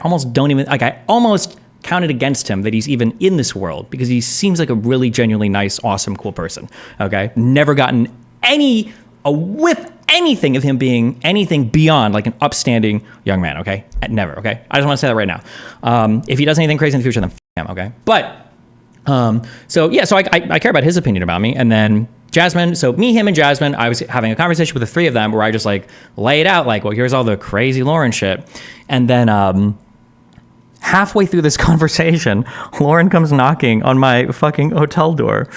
almost counted against him that he's even in this world, because he seems like a really genuinely nice, awesome, cool person. Okay. Never gotten a whiff anything of him being anything beyond like an upstanding young man. Okay. Never. Okay. I just want to say that right now. If he does anything crazy in the future, then f him. Okay. But, so I care about his opinion about me. And then Jasmine, so me, him, and Jasmine, I was having a conversation with the three of them where I just like lay it out like, well, here's all the crazy Lauren shit. And then, halfway through this conversation, Lauren comes knocking on my fucking hotel door.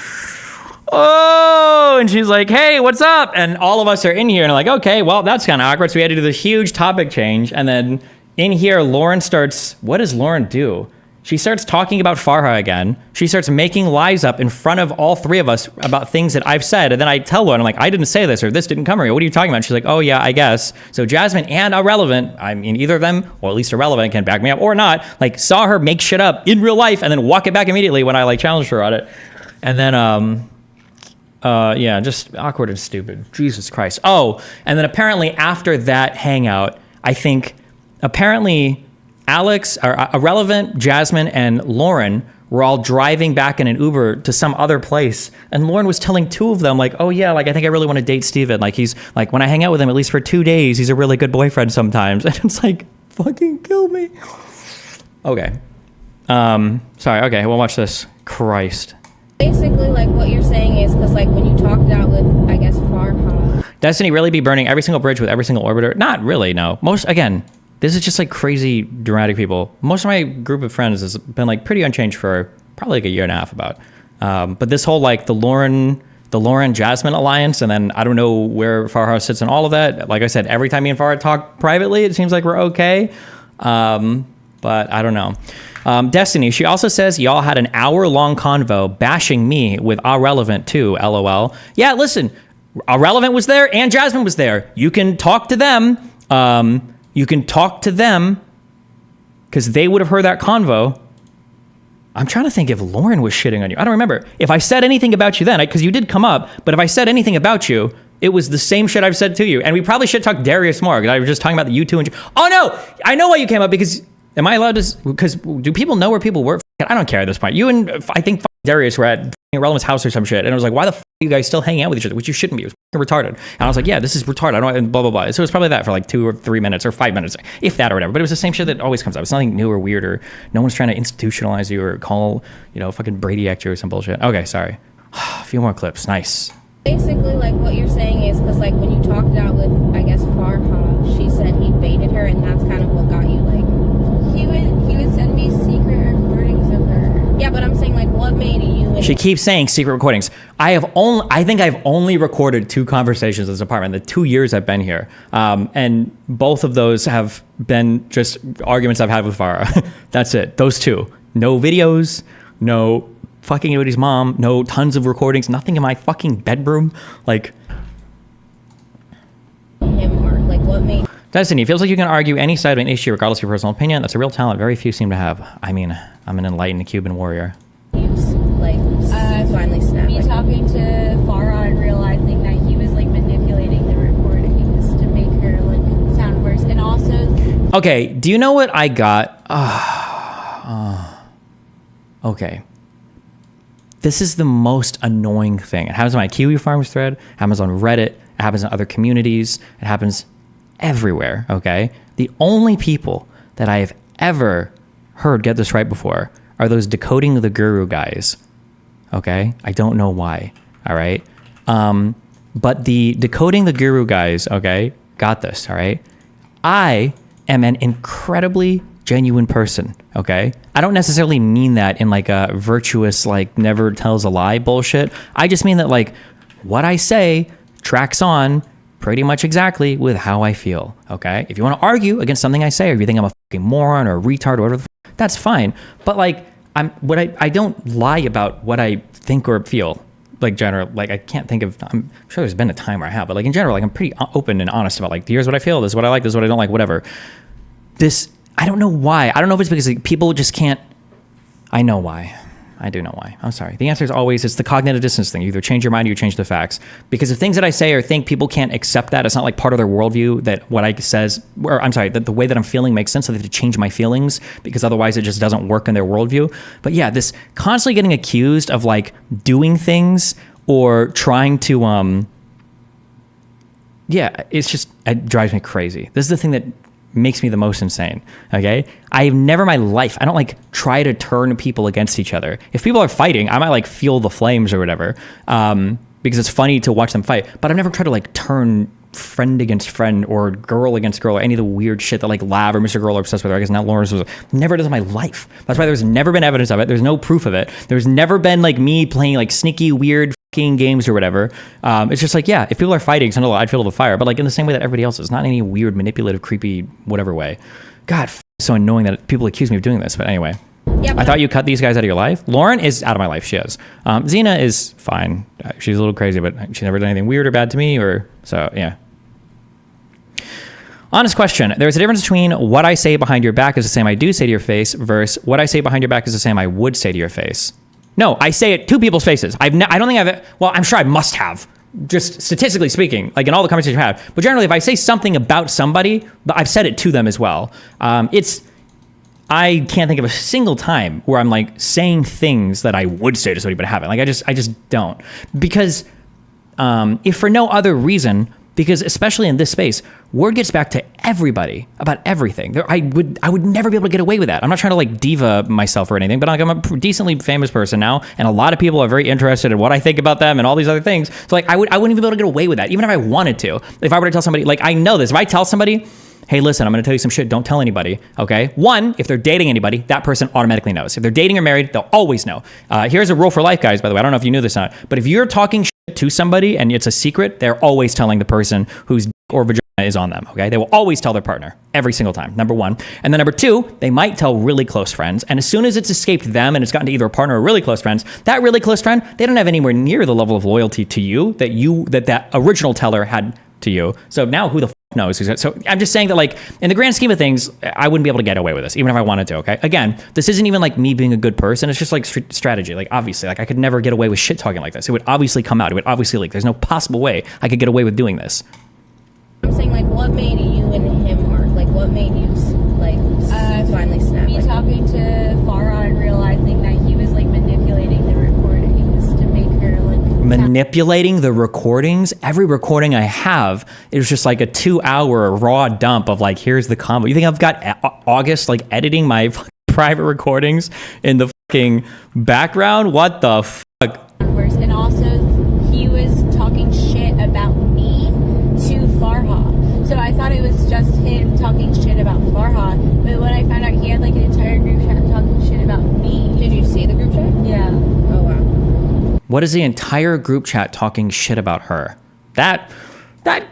Oh, and she's like, hey, what's up? And all of us are in here and I'm like, okay, well, that's kind of awkward. So we had to do this huge topic change. And then in here, Lauren starts, what does Lauren do? She starts talking about Farha again. She starts making lies up in front of all three of us about things that I've said. And then I tell Lauren, I'm like, I didn't say this, or this didn't come from me. What are you talking about? And she's like, oh yeah, I guess. So Jasmine and Irrelevant, I mean, either of them, or at least Irrelevant, can back me up or not, like saw her make shit up in real life and then walk it back immediately when I like challenged her on it. And then, yeah, just awkward and stupid. Jesus Christ. Oh, and then apparently after that hangout, I think apparently Alex, or Irrelevant, Jasmine, and Lauren were all driving back in an Uber to some other place. And Lauren was telling two of them, like, oh yeah, like I think I really want to date Steven. Like he's like, when I hang out with him, at least for 2 days, he's a really good boyfriend sometimes. And it's like, fucking kill me. Okay. Sorry, okay, we'll watch this. Christ. Basically, like what you're saying is, because like when you talked it out with, I guess, Farha. Destiny really be burning every single bridge with every single orbiter? Not really, no. Again, this is just like crazy dramatic people. Most of my group of friends has been like pretty unchanged for probably like a year and a half about. But this whole like the Lauren Jasmine alliance, and then I don't know where Farha sits in all of that. Like I said, every time me and Farha talk privately, it seems like we're okay. But I don't know. Destiny, she also says y'all had an hour-long convo bashing me with Irrelevant too, LOL. Yeah, listen, Irrelevant was there and Jasmine was there. You can talk to them. You can talk to them because they would have heard that convo. I'm trying to think if Lauren was shitting on you. I don't remember. If I said anything about you then, because you did come up, but if I said anything about you, it was the same shit I've said to you. And we probably should talk Darius more, because I was just talking about the U2 and... Oh, no! I know why you came up, because... Am I allowed to... Because do people know where people work? I don't care at this point. You and I think Darius were at Irrelevant's house or some shit. And I was like, why the f*** are you guys still hanging out with each other? Which you shouldn't be. It was retarded. And I was like, yeah, this is retarded. I don't and blah, blah, blah. So it was probably that for like 2 or 3 minutes or 5 minutes, if that or whatever. But it was the same shit that always comes up. It's nothing new or weird, or no one's trying to institutionalize you or call, fucking Brady act you or some bullshit. Okay, sorry. A few more clips. Nice. Basically, like what you're saying is, because like when you talked it out with, I guess, Farha, she said he baited her, and that's kind of what got you like... He would send me secret recordings of her. Yeah, but I'm saying, like, what made you... She keeps saying secret recordings. I think I've only recorded 2 conversations in this apartment in the 2 years I've been here. And both of those have been just arguments I've had with Farah. That's it. Those 2. No videos, no fucking anybody's mom, no tons of recordings, nothing in my fucking bedroom. Like... Him, or, like, what made... Destiny, feels like you can argue any side of an issue regardless of your personal opinion. That's a real talent very few seem to have. I mean, I'm an enlightened Cuban warrior. Like, finally snapped. Me talking to Farah and realizing that he was like manipulating the recordings to make her like sound worse. And also... Okay, do you know what I got? Okay. This is the most annoying thing. It happens on my Kiwi Farms thread. It happens on Reddit. It happens in other communities. It happens... everywhere, okay? The only people that I have ever heard get this right before are those Decoding the Guru guys, okay? I don't know why, all right? But the Decoding the Guru guys, okay, got this, all right? I am an incredibly genuine person, okay? I don't necessarily mean that in like a virtuous, like never tells a lie bullshit. I just mean that like what I say tracks on pretty much exactly with how I feel, okay? If you want to argue against something I say, or if you think I'm a fucking moron or a retard or whatever, that's fine. But like, I don't lie about what I think or feel. Like general, like I can't think of, I'm sure there's been a time where I have, but like in general, like I'm pretty open and honest about like, here's what I feel, this is what I like, this is what I don't like, whatever. This, I don't know why. I don't know if it's because like, people just can't, I know why. I do know why. I'm sorry. The answer is always, it's the cognitive dissonance thing. You either change your mind or you change the facts. Because if things that I say or think, people can't accept that, it's not like part of their worldview that what I says, or I'm sorry, that the way that I'm feeling makes sense, so they have to change my feelings because otherwise it just doesn't work in their worldview. But yeah, this constantly getting accused of like doing things or trying to, yeah, it's just, it drives me crazy. This is the thing that makes me the most insane, okay? I've never in my life, I don't like try to turn people against each other. If people are fighting, I might like feel the flames or whatever, because it's funny to watch them fight, but I've never tried to like turn friend against friend or girl against girl or any of the weird shit that like Lav or Mr. Girl are obsessed with, or I guess now Lawrence was, never does in my life. That's why there's never been evidence of it. There's no proof of it. There's never been like me playing like sneaky, weird fucking games or whatever. It's just like, yeah, if people are fighting, sometimes I'd feel the fire, but like in the same way that everybody else is, not in any weird, manipulative, creepy, whatever way. God, it's so annoying that people accuse me of doing this, but anyway. Yeah, I thought you cut these guys out of your life. Lauren is out of my life. She is. Xena is fine. She's a little crazy, but she's never done anything weird or bad to me, or so, yeah. Honest question. There's a difference between what I say behind your back is the same I do say to your face versus what I say behind your back is the same I would say to your face. No, I say it to people's faces. I don't think I've, well, I'm sure I must have, just statistically speaking, like in all the conversations I've had. But generally, if I say something about somebody, I've said it to them as well. I can't think of a single time where I'm like saying things that I would say to somebody but I haven't. Like I just don't. Because if for no other reason, because especially in this space, word gets back to everybody about everything. I would never be able to get away with that. I'm not trying to like diva myself or anything, but like I'm a decently famous person now, and a lot of people are very interested in what I think about them and all these other things. So like I wouldn't even be able to get away with that, even if I wanted to. If I were to tell somebody, like I know this, if I tell somebody, hey, listen, I'm going to tell you some shit, don't tell anybody, okay? One, if they're dating anybody, that person automatically knows. If they're dating or married, they'll always know. Here's a rule for life, guys, by the way. I don't know if you knew this or not, but if you're talking shit to somebody and it's a secret, they're always telling the person whose dick or vagina is on them, okay? They will always tell their partner every single time, number one. And then number two, they might tell really close friends. And as soon as it's escaped them and it's gotten to either a partner or really close friends, that really close friend, they don't have anywhere near the level of loyalty to you that original teller had to you. So now who the f knows? So I'm just saying that like in the grand scheme of things, I wouldn't be able to get away with this, even if I wanted to, okay? Again, this isn't even like me being a good person. It's just like strategy. Like obviously, like I could never get away with shit talking like this. It would obviously come out. It would obviously leak. There's no possible way I could get away with doing this. I'm saying like what made you and him arc? Like what made you like finally snap? Me like, talking to Farah and realizing that he was like manipulating the recordings to make her like Manipulating the recordings. Every recording I have, it was just like a 2-hour raw dump of like, here's the combo. You think I've got August like editing my private recordings in the fucking background? What the fuck? And also he was talking shit about me to Farha. So I thought it was just him talking shit about Farha, but when I found out he had like an entire group chat talking shit about me. Did you see the group chat? Yeah. Oh wow. What is the entire group chat talking shit about her? That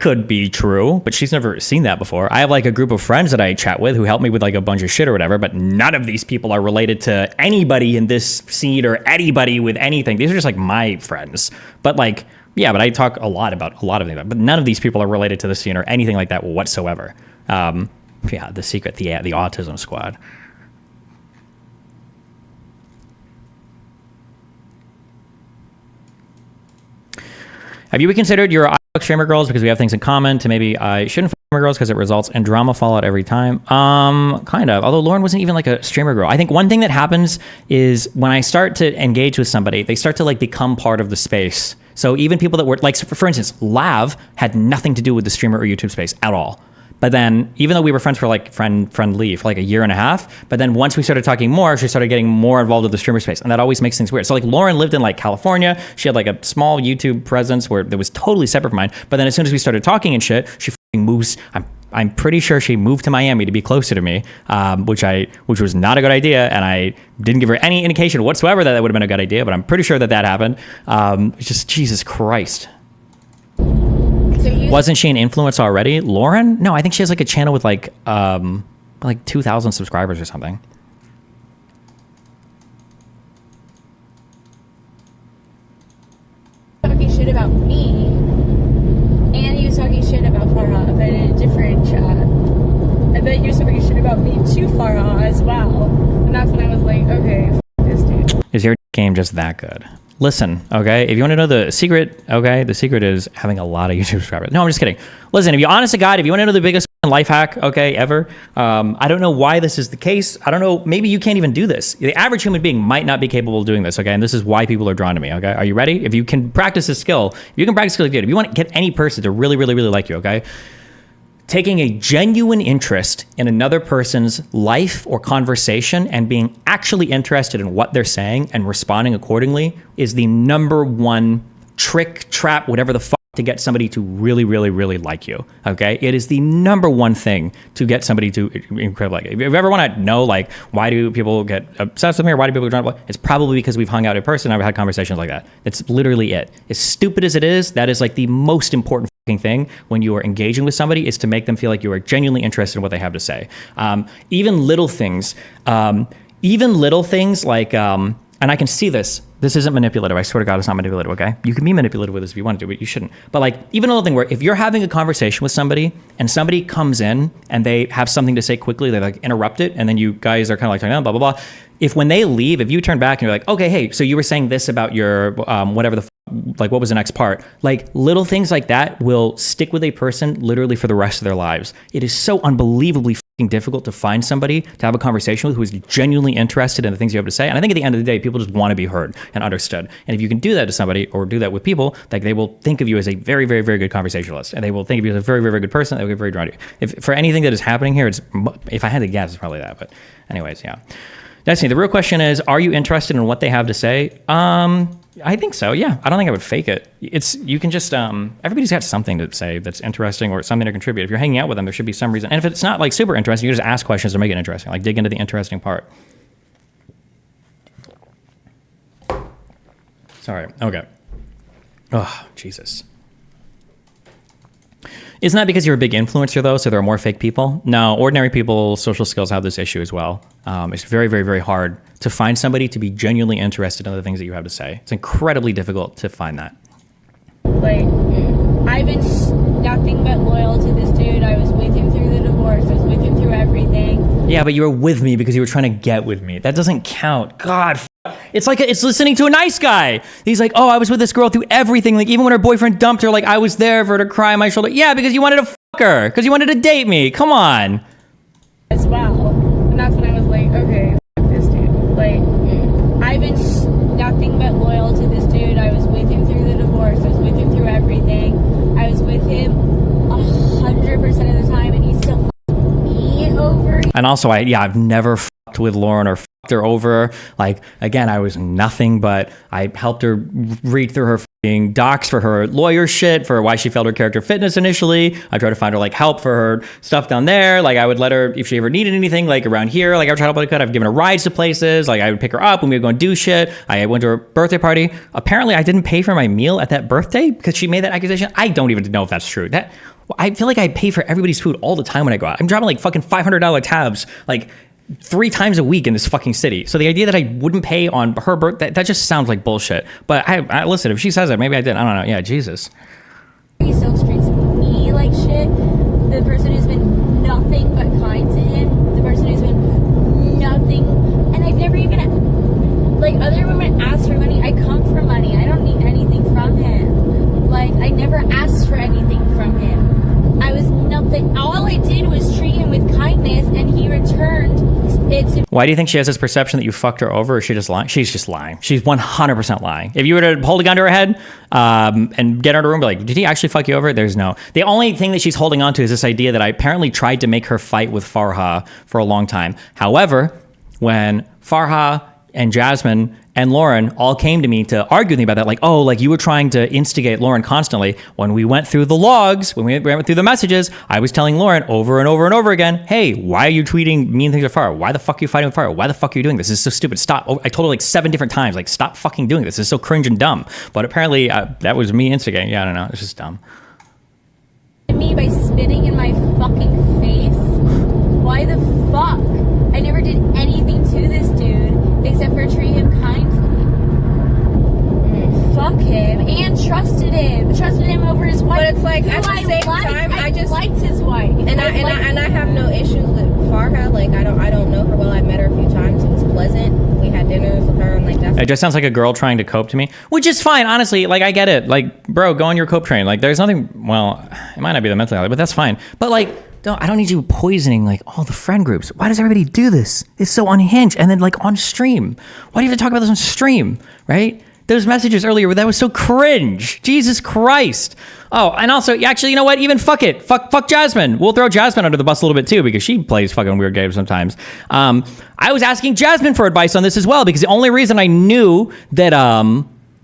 could be true, but she's never seen that before. I have like a group of friends that I chat with who help me with like a bunch of shit or whatever, but none of these people are related to anybody in this scene or anybody with anything. These are just like my friends. But like, yeah, but I talk a lot about a lot of things, but none of these people are related to the scene or anything like that whatsoever. Yeah, the secret, the autism squad. Have you considered your streamer girls because we have things in common to maybe I shouldn't streamer girls because it results in drama fallout every time? Kind of. Although Lauren wasn't even like a streamer girl. I think one thing that happens is when I start to engage with somebody, they start to like become part of the space. So even people that were like, for instance, Lav had nothing to do with the streamer or YouTube space at all. But then, even though we were friends for like friendly for like a year and a half, but then once we started talking more, she started getting more involved with the streamer space, and that always makes things weird. So like Lauren lived in like California, she had like a small YouTube presence where that was totally separate from mine. But then as soon as we started talking and shit, she moves. I'm I'm pretty sure she moved to Miami to be closer to me, which was not a good idea, and I didn't give her any indication whatsoever that would have been a good idea. But I'm pretty sure that happened. Just Jesus Christ. Wasn't she an influencer already? Lauren? No, I think she has like a channel with like 2,000 subscribers or something. Talking shit about me, and he was talking shit about Farha, but in a different chat. And then he was talking shit about me to Farha as well. And that's when I was like, okay, this dude. Is your game just that good? Listen, okay? If you want to know the secret, okay? The secret is having a lot of YouTube subscribers. No, I'm just kidding. Listen, if you're honest to God, if you want to know the biggest life hack, okay, ever, I don't know why this is the case. I don't know. Maybe you can't even do this. The average human being might not be capable of doing this, okay? And this is why people are drawn to me, okay? Are you ready? If you can practice this skill, if you can practice skill, if you want to get any person to really, really, really like you, okay? Taking a genuine interest in another person's life or conversation and being actually interested in what they're saying and responding accordingly is the number one trick, trap, whatever the fuck, to get somebody to really, really, really like you, okay? It is the number one thing to get somebody to incredibly like you. If you ever want to know, like, why do people get obsessed with me or why do people get it's probably because we've hung out in person and I've had conversations like that. That's literally it. As stupid as it is, that is like the most important thing when you are engaging with somebody is to make them feel like you are genuinely interested in what they have to say. Even little things like, and I can see this. This isn't manipulative. I swear to God, it's not manipulative, okay? You can be manipulative with this if you want to, but you shouldn't. But like, even a little thing where if you're having a conversation with somebody and somebody comes in and they have something to say quickly, they like interrupt it, and then you guys are kind of like, blah, blah, blah. If when they leave, if you turn back and you're like, okay, hey, so you were saying this about your whatever the like, what was the next part? Like, little things like that will stick with a person literally for the rest of their lives. It is so unbelievably difficult to find somebody to have a conversation with who is genuinely interested in the things you have to say. And I think at the end of the day, people just want to be heard and understood. And if you can do that to somebody or do that with people, like, they will think of you as a very, very, very good conversationalist, and they will think of you as a very, very, very good person. They will get very drawn to you. If for anything that is happening here, if I had to guess, it's probably that. But anyways, yeah. Destiny, the real question is, are you interested in what they have to say? I think so, yeah. I don't think I would fake it. You can just, everybody's got something to say that's interesting or something to contribute. If you're hanging out with them, there should be some reason. And if it's not like super interesting, you just ask questions to make it interesting, like dig into the interesting part. Sorry, okay. Oh, Jesus. Isn't that because you're a big influencer, though, so there are more fake people? No, ordinary people, social skills have this issue as well. It's very, very, very hard to find somebody to be genuinely interested in the things that you have to say. It's incredibly difficult to find that. Like, I've been nothing but loyal to this dude. I was with him through the divorce. I was with him through everything. Yeah, but you were with me because you were trying to get with me. That doesn't count. God, it's like it's listening to a nice guy. He's like, oh, I was with this girl through everything. Like, even when her boyfriend dumped her, like, I was there for her to cry on my shoulder. Yeah, because you wanted to fuck her. Because you wanted to date me. Come on. As well. And that's when I was like, okay, fuck this dude. Like, I've been nothing but loyal to this dude. I was with him through the divorce. I was with him through everything. I was with him 100% of the time, and he still fucked me over. And also, I've never fucked with Lauren or fucked her over. Like, again, I was nothing, but I helped her read through her docs for her lawyer shit, for why she failed her character fitness initially. I tried to find her like help for her stuff down there. Like, I would let her, if she ever needed anything, like around here, like I would try to help what I could. I've given her rides to places. Like, I would pick her up when we would go and do shit. I went to her birthday party. Apparently, I didn't pay for my meal at that birthday because she made that accusation. I don't even know if that's true. I feel like I pay for everybody's food all the time when I go out. I'm dropping like fucking $500 tabs, like 3 times a week in this fucking city. So the idea that I wouldn't pay on her birthday, that just sounds like bullshit. But I listen, if she says it, maybe I did. I don't know. Yeah, Jesus. He still treats me like shit. The person who's been nothing but kind to him. The person who's been nothing. And I've never even, like, other women ask for money. I come for money. I don't need anything from him. Like, I never asked for anything from him. I was nothing. All I did was treat him with kindness, and he returned it to. Why do you think she has this perception that you fucked her over, or is she just lying? She's just lying. She's 100% lying. If you were to hold a gun to her head and get her in a room, be like, did he actually fuck you over? There's no. The only thing that she's holding on to is this idea that I apparently tried to make her fight with Farha for a long time. However, when Farha and Jasmine and Lauren all came to me to argue with me about that. Like, oh, like you were trying to instigate Lauren constantly. When we went through the logs, when we went through the messages, I was telling Lauren over and over and over again, hey, why are you tweeting mean things at Farrah? Why the fuck are you fighting with Farrah? Why the fuck are you doing this? This is so stupid. Stop. Oh, I told her like 7 different times, like, stop fucking doing this. This is so cringe and dumb. But apparently that was me instigating. Yeah, I don't know. It's just dumb. Me by spitting in my fucking face? Why the fuck? I never did anything to this dude except for treat him kindly. Fuck him and trusted him over his wife. But it's like at the same time, I just liked his wife, and I have no issues with Farha. Like I don't know her well. I met her a few times. It was pleasant. We had dinners with her, and like that's. It just sounds like a girl trying to cope to me, which is fine, honestly. Like I get it. Like, bro, go on your cope train. Like, there's nothing. Well, it might not be the mental health, but that's fine. But like, I don't need you poisoning like all the friend groups. Why does everybody do this? It's so unhinged. And then like on stream, why do you have to talk about this on stream, right? Those messages earlier, that was so cringe. Jesus Christ. Oh, and also, actually, you know what? Even fuck it. Fuck Jasmine. We'll throw Jasmine under the bus a little bit too, because she plays fucking weird games sometimes. I was asking Jasmine for advice on this as well, because the only reason I knew that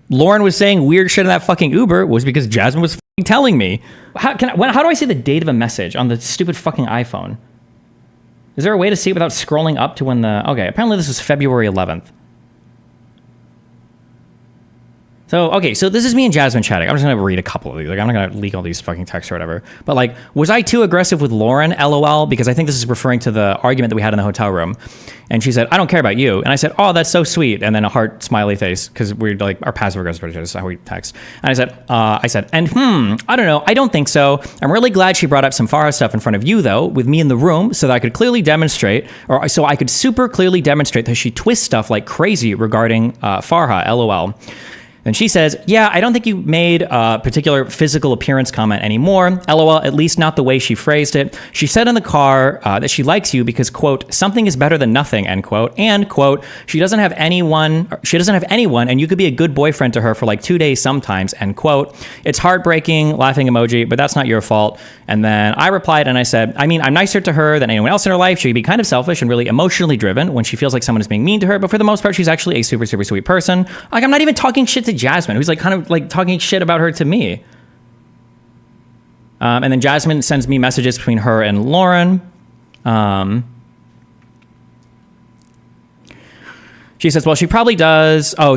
Lauren was saying weird shit in that fucking Uber was because Jasmine was fucking telling me. How do I see the date of a message on the stupid fucking iPhone? Is there a way to see it without scrolling up to when the... Okay, apparently this is February 11th. So this is me and Jasmine chatting. I'm just going to read a couple of these. Like, I'm not going to leak all these fucking texts or whatever. But, like, was I too aggressive with Lauren? LOL. Because I think this is referring to the argument that we had in the hotel room. And she said, I don't care about you. And I said, oh, that's so sweet. And then a heart smiley face. Because we're, like, our passive aggressive relationship is how we text. And I said, I don't know. I don't think so. I'm really glad she brought up some Farah stuff in front of you, though, with me in the room, so that I could clearly demonstrate, or so I could super clearly demonstrate that she twists stuff like crazy regarding Farha. LOL. And she says, yeah, I don't think you made a particular physical appearance comment anymore. LOL, at least not the way she phrased it. She said in the car that she likes you because, quote, something is better than nothing, end quote. And, quote, she doesn't have anyone, and you could be a good boyfriend to her for like 2 days sometimes, end quote. It's heartbreaking, laughing emoji, but that's not your fault. And then I replied and I said, I mean, I'm nicer to her than anyone else in her life. She can be kind of selfish and really emotionally driven when she feels like someone is being mean to her. But for the most part, she's actually a super, super sweet person. Like, I'm not even talking shit to Jasmine, who's like kind of like talking shit about her to me. And then Jasmine sends me messages between her and Lauren. She says, well, she probably does. Oh,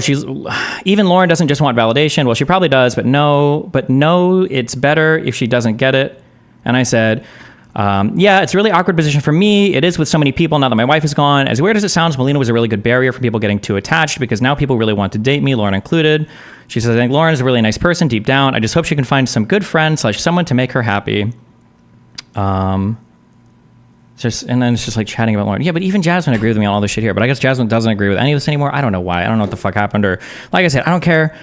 even Lauren doesn't just want validation. Well, she probably does, but no, it's better if she doesn't get it. And I said, yeah, it's a really awkward position for me. It is with so many people now that my wife is gone. As weird as it sounds, Melina was a really good barrier for people getting too attached because now people really want to date me, Lauren included. She says, I think Lauren is a really nice person deep down. I just hope she can find some good friend / someone to make her happy. And then it's just like chatting about Lauren. Yeah, but even Jasmine agreed with me on all this shit here. But I guess Jasmine doesn't agree with any of this anymore. I don't know why. I don't know what the fuck happened. Or like I said, I don't care.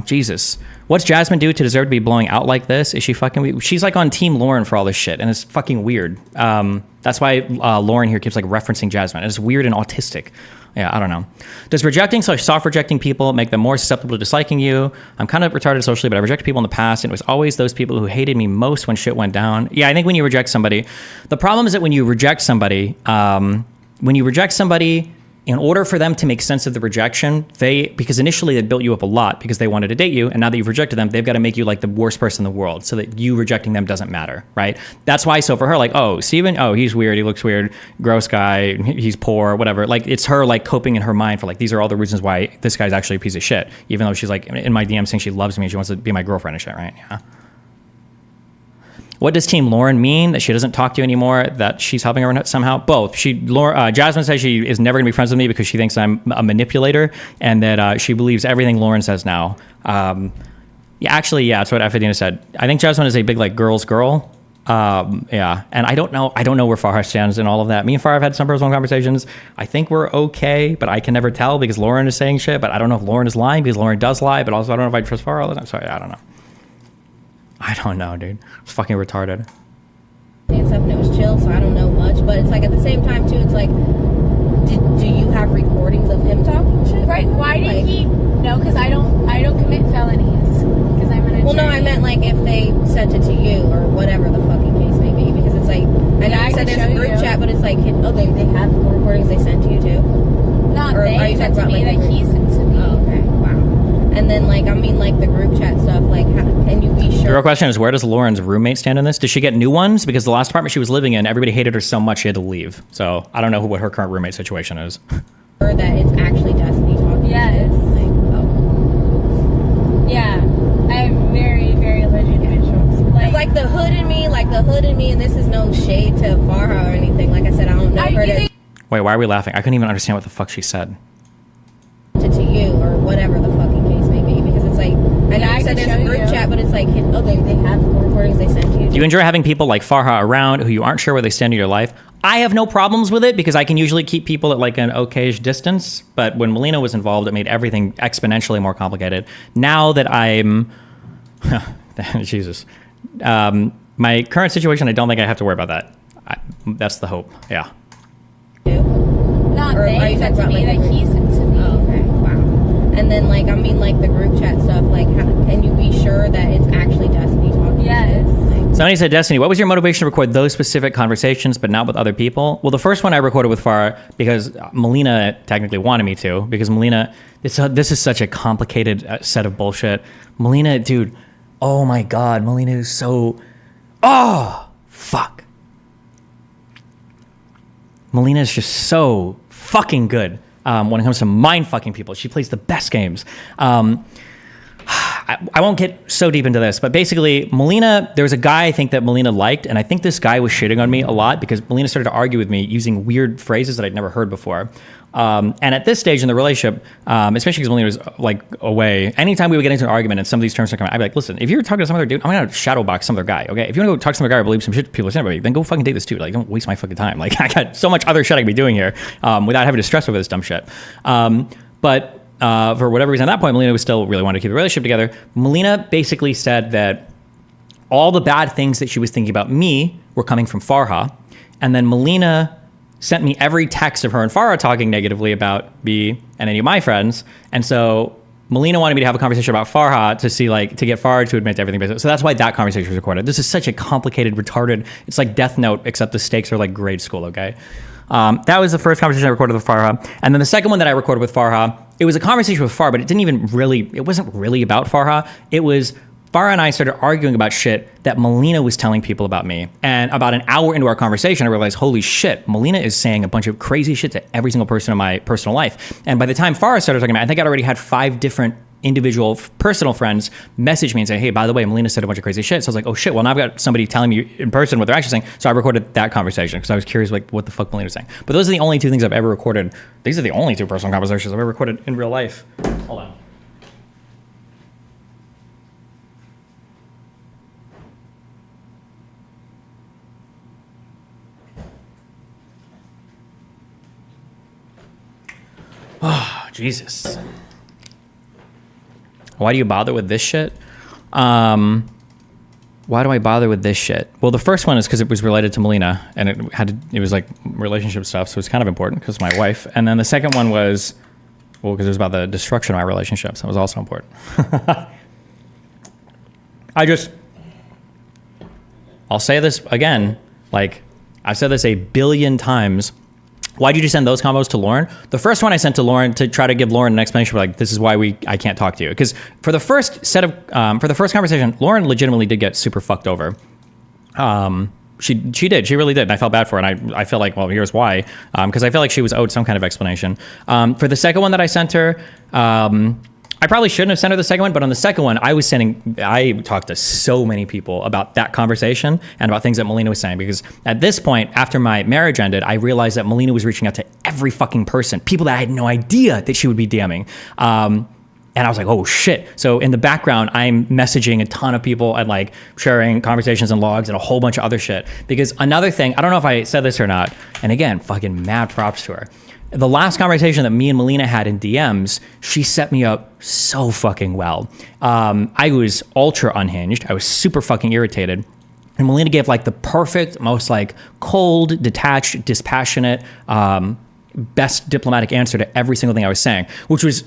Jesus. What's Jasmine do to deserve to be blowing out like this? Is she fucking... She's like on Team Lauren for all this shit. And it's fucking weird. That's why Lauren here keeps like referencing Jasmine. It's weird and autistic. Yeah, I don't know. Does rejecting / soft rejecting people make them more susceptible to disliking you? I'm kind of retarded socially, but I rejected people in the past, and it was always those people who hated me most when shit went down. Yeah, I think when you reject somebody, the problem is that when you reject somebody, in order for them to make sense of the rejection, because initially they built you up a lot because they wanted to date you, and now that you've rejected them, they've got to make you like the worst person in the world so that you rejecting them doesn't matter, right? That's why, so for her, like, oh, Steven, oh, he's weird, he looks weird, gross guy, he's poor, whatever. Like, it's her like coping in her mind for like, these are all the reasons why this guy's actually a piece of shit, even though she's like in my DM saying she loves me and she wants to be my girlfriend and shit, right? Yeah. What does Team Lauren mean? That she doesn't talk to you anymore? That she's helping her somehow? Both. Jasmine says she is never going to be friends with me because she thinks I'm a manipulator, and that she believes everything Lauren says now. Yeah, that's what Afidina said. I think Jasmine is a big like girl's girl. Yeah, and I don't know where Farha stands in all of that. Me and Farha have had some personal conversations. I think we're okay, but I can never tell because Lauren is saying shit. But I don't know if Lauren is lying because Lauren does lie. But also I don't know if I trust Farha all the time. Sorry, I don't know. I don't know, dude. It's fucking retarded. And stuff, and it was chill, so I don't know much. But it's like at the same time too, it's like, do you have recordings of him talking shit? Right? Why did he? No, because I don't commit felonies. Because I'm an attorney. Well, no, I meant like if they sent it to you or whatever the fucking case may be, because it's like I know you said there's a group chat, but it's like, oh, they have recordings they sent to you too. Not Or they are you said talking to about, me, like, that he said to me. Oh, okay. Wow. And then, like, I mean, like, the group chat stuff, like, how, can you be The sure? real question is, where does Lauren's roommate stand in this? Does she get new ones? Because the last apartment she was living in, everybody hated her so much she had to leave. So I don't know what her current roommate situation is. Or that it's actually Destiny talking Yes. shit? Like, oh. Yeah. I have very, very allergic reactions. It's like the hood in me, and this is no shade to Farha or anything. Like I said, I don't know her Wait, why are we laughing? I couldn't even understand what the fuck she said. to you or whatever the fucking case may be, because it's like, I know I you said can there's a show group you. chat, but it's like, okay, they have the recordings they sent you. Do you enjoy having people like Farha around who you aren't sure where they stand in your life? I have no problems with it because I can usually keep people at like an okayish distance. But when Melina was involved, it made everything exponentially more complicated. Now that I'm, Jesus, my current situation, I don't think I have to worry about that. That's the hope. Yeah. Not Or are they you said talking to about, me, like, that he said to me. Oh, okay, wow. And then, like, I mean, like, the group chat stuff, like, how, can you be sure that it's actually Destiny talking Yes. shit? Like, Somebody said, Destiny, what was your motivation to record those specific conversations, but not with other people? Well, the first one I recorded with Farah because Melina technically wanted me to, because Melina, this is such a complicated set of bullshit. Melina, dude, oh my God, Melina is so, oh, fuck. Melina is just so fucking good when it comes to mind fucking people. She plays the best games. I won't get so deep into this, but basically, Melina, there was a guy I think that Melina liked, and I think this guy was shitting on me a lot because Melina started to argue with me using weird phrases that I'd never heard before. And at this stage in the relationship, especially because Melina was like away, anytime we would get into an argument and some of these terms are coming, I'd be like, listen, if you're talking to some other dude, I'm gonna shadow box some other guy, okay? If you wanna go talk to some other guy or believe some shit people are saying about you, then go fucking date this dude. Like, don't waste my fucking time. Like, I got so much other shit I could be doing here without having to stress over this dumb shit. But for whatever reason, at that point, Melina was still really wanting to keep the relationship together. Melina basically said that all the bad things that she was thinking about me were coming from Farha. And then Melina sent me every text of her and Farha talking negatively about me and any of my friends. And so Melina wanted me to have a conversation about Farha to see, like, to get Farha to admit to everything. So that's why that conversation was recorded. This is such a complicated, retarded, it's like Death Note, except the stakes are like grade school, okay? That was the first conversation I recorded with Farha. And then the second one that I recorded with Farha, it was a conversation with Farha, but it wasn't really about Farha. It was Farha and I started arguing about shit that Melina was telling people about me. And about an hour into our conversation, I realized, holy shit, Melina is saying a bunch of crazy shit to every single person in my personal life. And by the time Farha started talking about it, I think I'd already had 5 different individual personal friends message me and say, hey, by the way, Melina said a bunch of crazy shit. So I was like, oh shit, well now I've got somebody telling me in person what they're actually saying. So I recorded that conversation because I was curious, like, what the fuck Melina was saying. But those are the only 2 things I've ever recorded. These are the only 2 personal conversations I've ever recorded in real life. Hold on. Oh, Jesus. Why do you bother with this shit? Why do I bother with this shit? Well, the first one is because it was related to Melina, and it was like relationship stuff, so it's kind of important because my wife. And then the second one was, well, because it was about the destruction of my relationships. That was also important. I'll say this again, like I've said this a billion times. Why did you send those combos to Lauren? The first one I sent to Lauren to try to give Lauren an explanation for, like, this is why I can't talk to you. Because for the first conversation, Lauren legitimately did get super fucked over. She really did. And I felt bad for her. And I felt like, well, here's why. Because I felt like she was owed some kind of explanation. For the second one that I sent her, I probably shouldn't have sent her the second one, but on the second one, I talked to so many people about that conversation and about things that Melina was saying, because at this point, after my marriage ended, I realized that Melina was reaching out to every fucking person, people that I had no idea that she would be DMing. And I was like, oh shit. So in the background, I'm messaging a ton of people and like sharing conversations and logs and a whole bunch of other shit. Because another thing, I don't know if I said this or not, and again, fucking mad props to her. The last conversation that me and Melina had in DMs, she set me up so fucking well. I was ultra unhinged. I was super fucking irritated. And Melina gave like the perfect, most like cold, detached, dispassionate, best diplomatic answer to every single thing I was saying, which was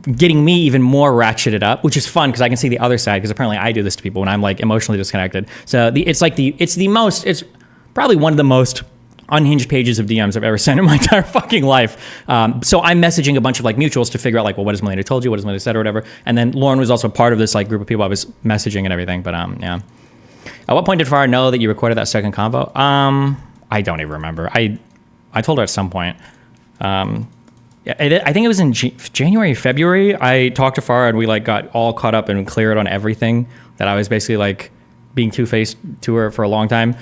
getting me even more ratcheted up, which is fun because I can see the other side, because apparently I do this to people when I'm like emotionally disconnected. So it's probably one of the most unhinged pages of DMs I've ever sent in my entire fucking life. So I'm messaging a bunch of like mutuals to figure out like, well, what has Melina told you? What has Melina said or whatever? And then Lauren was also part of this like group of people I was messaging and everything. But yeah. At what point did Farah know that you recorded that second convo? I don't even remember. I told her at some point. I think it was in January, February. I talked to Farah and we like got all caught up and cleared on everything that I was basically like being two-faced to her for a long time.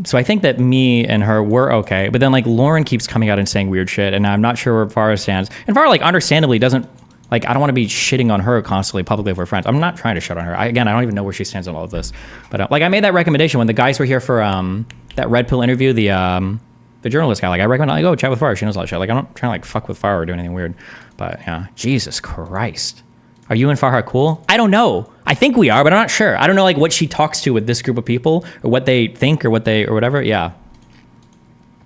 So I think that me and her were okay. But then like Lauren keeps coming out and saying weird shit, and I'm not sure where Farah stands. And Farah like understandably doesn't, like, I don't want to be shitting on her constantly publicly if we're friends. I'm not trying to shit on her. I don't even know where she stands on all of this. But like I made that recommendation when the guys were here for that Red Pill interview, the journalist guy. Like I recommend like, go chat with Farah. She knows all that shit. Like I'm not trying to like fuck with Farah or do anything weird. But yeah, Jesus Christ. Are you and Farha cool? I don't know. I think we are, but I'm not sure. I don't know like what she talks to with this group of people or what they think or whatever. Yeah.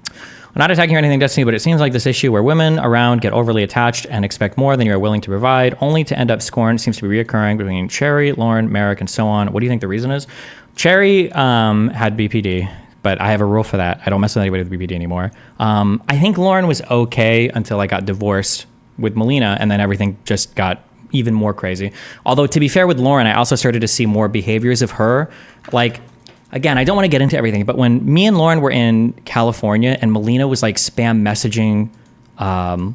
I'm not attacking or anything, Destiny, but it seems like this issue where women around get overly attached and expect more than you are willing to provide, only to end up scorned, seems to be reoccurring between Cherry, Lauren, Merrick, and so on. What do you think the reason is? Cherry had BPD, but I have a rule for that. I don't mess with anybody with BPD anymore. I think Lauren was okay until I got divorced with Melina, and then everything just got even more crazy. Although to be fair with Lauren, I also started to see more behaviors of her. Like, again, I don't want to get into everything, but when me and Lauren were in California and Melina was like spam messaging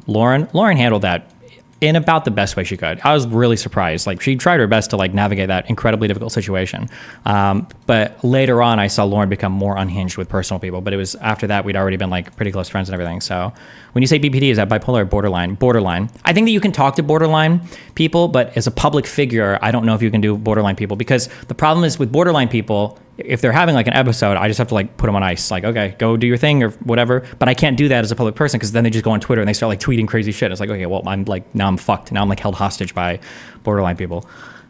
Lauren handled that in about the best way she could. I was really surprised. Like she tried her best to like navigate that incredibly difficult situation. But later on I saw Lauren become more unhinged with personal people, but it was after that we'd already been like pretty close friends and everything. So when you say BPD, is that bipolar or borderline? Borderline. I think that you can talk to borderline people, but as a public figure, I don't know if you can do borderline people, because the problem is with borderline people, if they're having like an episode, I just have to like put them on ice. Like, okay, go do your thing or whatever. But I can't do that as a public person, because then they just go on Twitter and they start like tweeting crazy shit. It's like, okay, well, I'm like, now I'm fucked. Now I'm like held hostage by borderline people.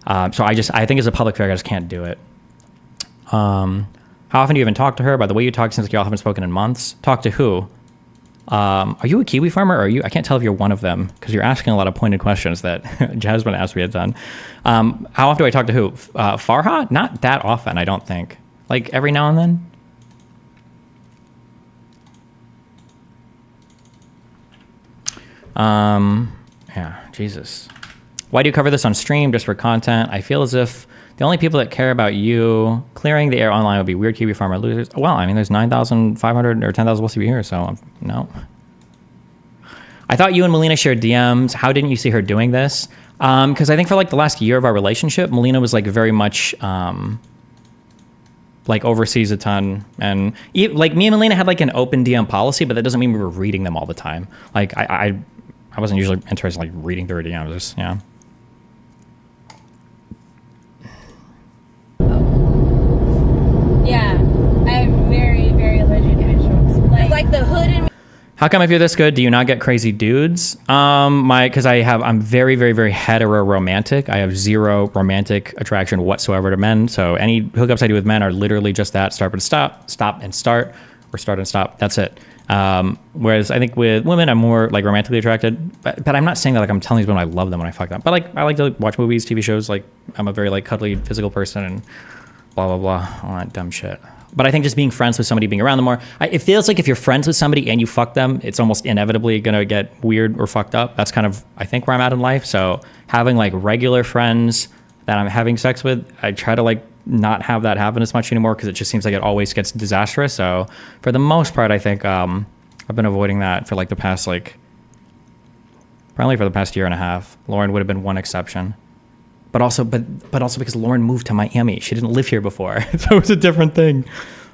So I think as a public figure, I just can't do it. How often do you even talk to her? By the way you talk, since y'all haven't spoken in months. Talk to who? Are you a kiwi farmer or are you? I can't tell if you're one of them because you're asking a lot of pointed questions that Jasmine asked me a ton. How often do I talk to who? Farha? Not that often, I don't think. Like every now and then. Yeah, Jesus. Why do you cover this on stream just for content? I feel as if the only people that care about you clearing the air online would be weird kiwi farmer losers. Well, I mean, there's 9,500 or 10,000 supposed to be here, so no. I thought you and Melina shared DMs. How didn't you see her doing this? Because I think for like the last year of our relationship, Melina was like very much like overseas a ton, and like me and Melina had like an open DM policy, but that doesn't mean we were reading them all the time. Like I wasn't usually interested in like reading their DMs. Just, yeah. Yeah, I have very, very allergic to vegetables. Like the hood in me. How come if you're this good, do you not get crazy dudes? Because I'm very, very, very hetero-romantic. I have zero romantic attraction whatsoever to men. So any hookups I do with men are literally just that: start and stop, stop and start, or start and stop. That's it. Whereas I think with women, I'm more like romantically attracted. But I'm not saying that like I'm telling these women I love them when I fuck them. But like I like to watch movies, TV shows. Like I'm a very like cuddly, physical person, and blah blah blah, all that dumb shit. But I think just being friends with somebody, being around them more, it feels like if you're friends with somebody and you fuck them, it's almost inevitably going to get weird or fucked up. That's kind of, I think, where I'm at in life. So having like regular friends that I'm having sex with, I try to like not have that happen as much anymore, because it just seems like it always gets disastrous. So for the most part, I think I've been avoiding that for like the past, like, probably for the past year and a half. Lauren would have been one exception. But also because Lauren moved to Miami. She didn't live here before. So it was a different thing.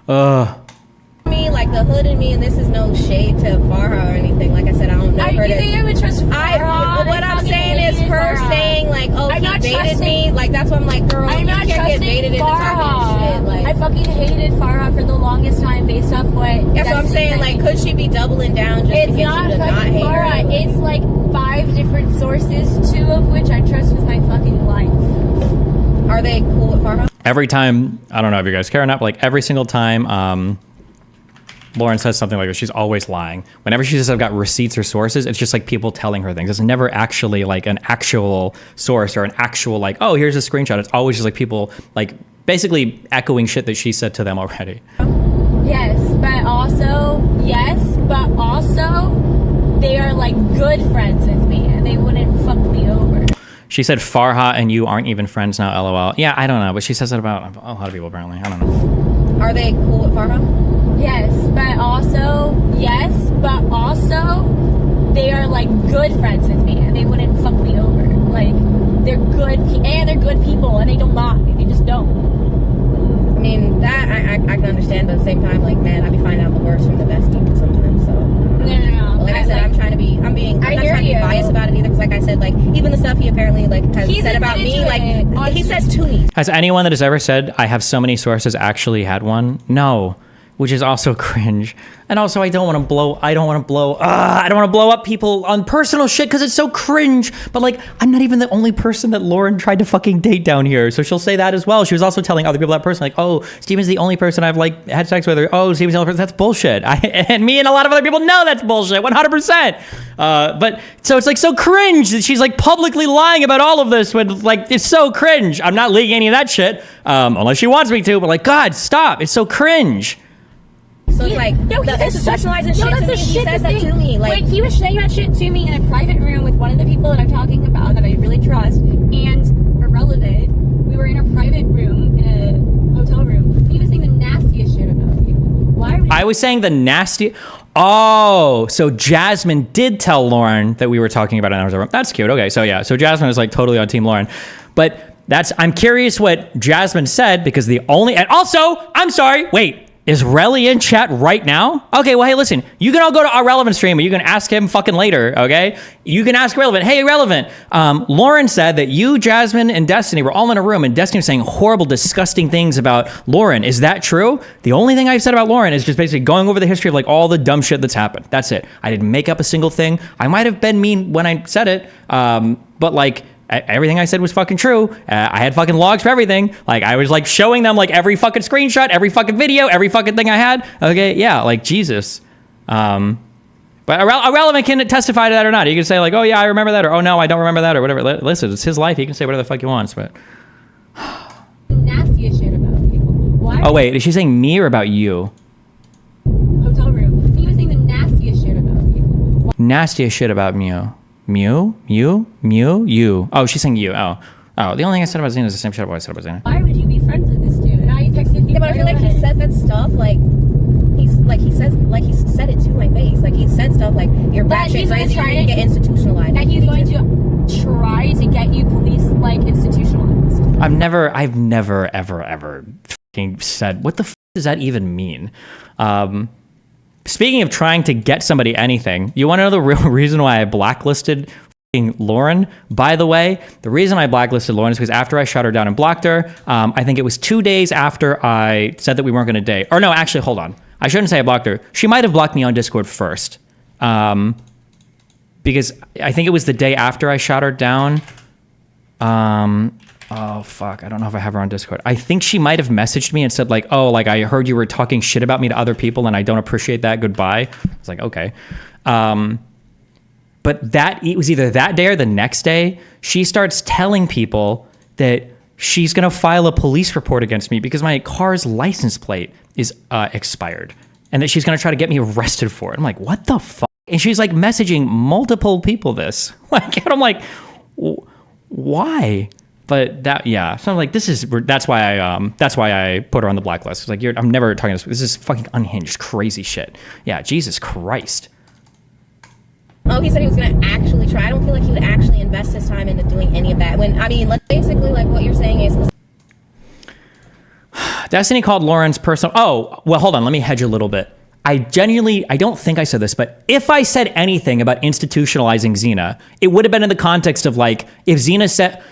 Me, like the hood in me, and this is no shade to Farha or anything. Like I said, I don't know her. You think I would trust Farha? What I'm saying is her saying like, oh, I'm he baited me. Like that's why I'm like, girl, I'm you not can't get baited into talking shit. Like I fucking hated Farha for the longest time based off what. That's what I'm saying. Like, could she be doubling down just it's to get not you to not fucking hate Farha. her? It's like 5 different sources, 2 of which I trust with my fucking life. Are they cool with Farha? Every time, I don't know if you guys care or not, but like every single time Lauren says something like this, she's always lying. Whenever she says I've got receipts or sources, it's just like people telling her things. It's never actually like an actual source or an actual like, oh, here's a screenshot. It's always just like people like basically echoing shit that she said to them already. Yes, but also, yes, but also, they are like good friends with me and they wouldn't fuck me over. She said Farha and you aren't even friends now, LOL. Yeah, I don't know, but she says that about a lot of people apparently. I don't know. Are they cool with Farha? Yes, but also, they are like good friends with me and they wouldn't fuck me over. Like, they're good, and they're good people and they don't lie. They just don't. I mean, that I can understand, but at the same time, like, man, I be finding out the worst from the best people sometimes, so. No. Like I said, I'm not trying to be biased about it either, because like I said, like, even the stuff he apparently, like, has said about me, like, he says to me. Has anyone that has ever said, I have so many sources actually had one? No. Which is also cringe. And also, I don't want to blow up people on personal shit because it's so cringe. But like, I'm not even the only person that Lauren tried to fucking date down here. So she'll say that as well. She was also telling other people that person, like, oh, Steven's the only person I've like had sex with, or oh, Steven's the only person. That's bullshit. And me and a lot of other people know that's bullshit, 100%. But so it's like so cringe that she's like publicly lying about all of this when like it's so cringe. I'm not leaking any of that shit, unless she wants me to. But like, God, stop! It's so cringe. So it's like, no, the institutionalizing shit to me, he says that thing. to me. Like, he was saying that shit to me in a private room with one of the people that I'm talking about that I really trust, and irrelevant. We were in a private room, in a hotel room. He was saying the nastiest shit about you. Why would I was saying the nasty... Oh, so Jasmine did tell Lauren that we were talking about it in our room. That's cute. Okay, so yeah. So Jasmine is like totally on Team Lauren. But I'm curious what Jasmine said, because and also, I'm sorry, wait. Is Relly in chat right now? Okay, well, hey, listen. You can all go to our Relevant stream, and you can ask him fucking later, okay? You can ask Relevant. Hey, Relevant. Lauren said that you, Jasmine, and Destiny were all in a room, and Destiny was saying horrible, disgusting things about Lauren. Is that true? The only thing I've said about Lauren is just basically going over the history of like all the dumb shit that's happened. That's it. I didn't make up a single thing. I might have been mean when I said it, but like... everything I said was fucking true. I had fucking logs for everything. Like, I was like showing them like every fucking screenshot, every fucking video, every fucking thing I had. Okay, yeah, like Jesus. But Irrelevant can testify to that or not. He can say like, oh yeah, I remember that, or oh no, I don't remember that, or whatever. Listen, it's his life. He can say whatever the fuck he wants. But nastiest shit about you. Why? Oh wait, is she saying me or about you? Hotel room. He was saying the nastiest shit about you. Nastiest shit about Mew. You. Oh, she's saying you. Oh, the only thing I said about Xena is the same shit I said about Xena. Why would you be friends with this dude? And I texted you. yeah, but I feel like he says that stuff, like, he said it to my face. Like, he said stuff like, you're batshit crazy, you're gonna get institutionalized. That he's going to try to get you police, like, institutionalized. I've never, ever fucking said, what the f does that even mean? Speaking of trying to get somebody anything, you want to know the real reason why I blacklisted Lauren? By the way, the reason I blacklisted Lauren is because after I shut her down and blocked her, I think it was 2 days after I said that we weren't going to date. Or no, actually, hold on. I shouldn't say I blocked her. She might have blocked me on Discord first. Because I think it was the day after I shot her down. Oh, fuck. I don't know if I have her on Discord. I think she might have messaged me and said, like, oh, like, I heard you were talking shit about me to other people and I don't appreciate that. Goodbye. I was like, okay. But it was either that day or the next day, she starts telling people that she's going to file a police report against me because my car's license plate is expired and that she's going to try to get me arrested for it. I'm like, what the fuck? And she's like messaging multiple people this. Like, and I'm like, why? But so I'm like, that's why I put her on the blacklist. It's like, I'm never talking this is fucking unhinged, crazy shit. Yeah, Jesus Christ. Oh, he said he was going to actually try. I don't feel like he would actually invest his time into doing any of that. Basically, like, what you're saying is... Destiny called Lauren's personal... Oh, well, hold on. Let me hedge a little bit. I don't think I said this, but if I said anything about institutionalizing Xena, it would have been in the context of, like, if Xena said...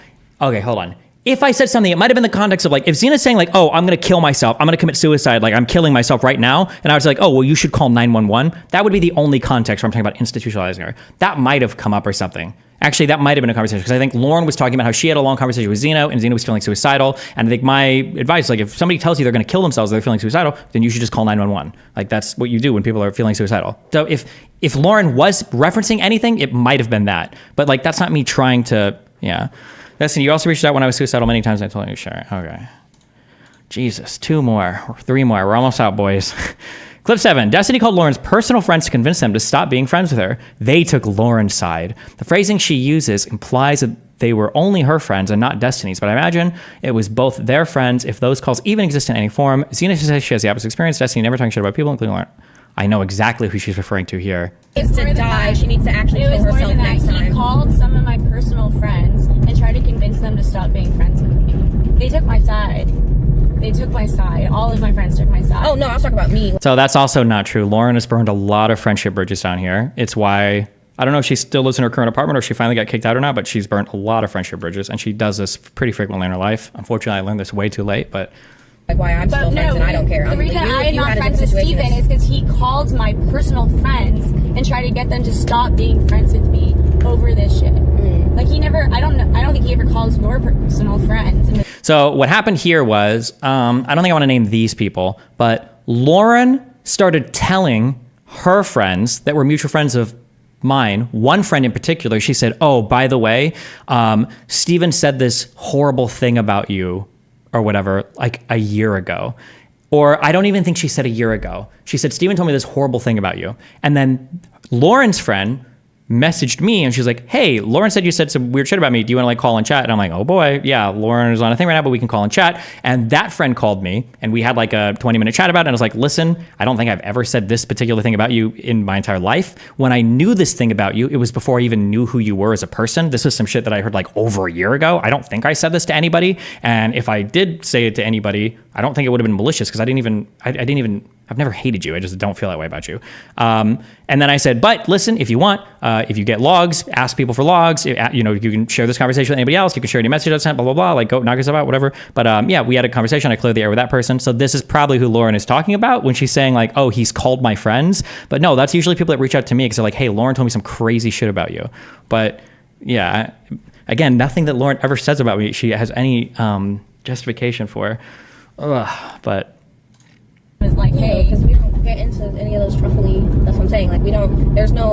Okay, hold on. If I said something, it might have been the context of like, if Xena's saying like, oh, I'm going to kill myself, I'm going to commit suicide, like I'm killing myself right now. And I was like, oh, well, you should call 911. That would be the only context where I'm talking about institutionalizing her. That might have come up or something. Actually, that might have been a conversation because I think Lauren was talking about how she had a long conversation with Xena and Xena was feeling suicidal. And I think my advice, like if somebody tells you they're going to kill themselves or they're feeling suicidal, then you should just call 911. Like that's what you do when people are feeling suicidal. So if Lauren was referencing anything, it might have been that. But like, that's not me trying to, yeah. Listen, you also reached out when I was suicidal many times. I told you, sure. Okay. Jesus, 2 more, 3 more. We're almost out, boys. Clip 7. Destiny called Lauren's personal friends to convince them to stop being friends with her. They took Lauren's side. The phrasing she uses implies that they were only her friends and not Destiny's, but I imagine it was both their friends if those calls even exist in any form. Xena says she has the opposite experience. Destiny never talking shit about people, including Lauren. I know exactly who she's referring to here. It's to die. She needs to actually kill herself next time. He called some of my personal friends and tried to convince them to stop being friends with me. They took my side. All of my friends took my side. Oh no, I was talking about me. So that's also not true. Lauren has burned a lot of friendship bridges down here. It's why, I don't know if she still lives in her current apartment or if she finally got kicked out or not, but she's burnt a lot of friendship bridges, and she does this pretty frequently in her life. Unfortunately, I learned this way too late, but... Like why I'm still friends and I don't care. The reason I'm not friends with Steven is because he called my personal friends and tried to get them to stop being friends with me over this shit. Like he never, I don't think he ever calls your personal friends. So what happened here was, I don't think I want to name these people, but Lauren started telling her friends that were mutual friends of mine, one friend in particular, she said, oh, by the way, Steven said this horrible thing about you or whatever, like a year ago. Or I don't even think she said a year ago. She said, Steven told me this horrible thing about you. And then Lauren's friend messaged me and she's like, hey, Lauren said you said some weird shit about me. Do you want to like call and chat? And I'm like, oh boy, yeah, Lauren is on a thing right now, but we can call and chat. And that friend called me and we had like a 20-minute chat about it. And I was like, listen, I don't think I've ever said this particular thing about you in my entire life. When I knew this thing about you, it was before I even knew who you were as a person. This was some shit that I heard like over a year ago. I don't think I said this to anybody. And if I did say it to anybody, I don't think it would have been malicious because I've never hated you. I just don't feel that way about you. And then I said, but listen, if you want, if you get logs, ask people for logs. You can share this conversation with anybody else. You can share any message I sent, blah, blah, blah. Like go knock yourself out, whatever. But yeah, we had a conversation. I cleared the air with that person. So this is probably who Lauren is talking about when she's saying like, oh, he's called my friends. But no, that's usually people that reach out to me because they're like, hey, Lauren told me some crazy shit about you. But yeah, again, nothing that Lauren ever says about me, she has any justification for. But is like, hey, because we don't get into any of those truffly. That's what I'm saying. Like, we don't. There's no.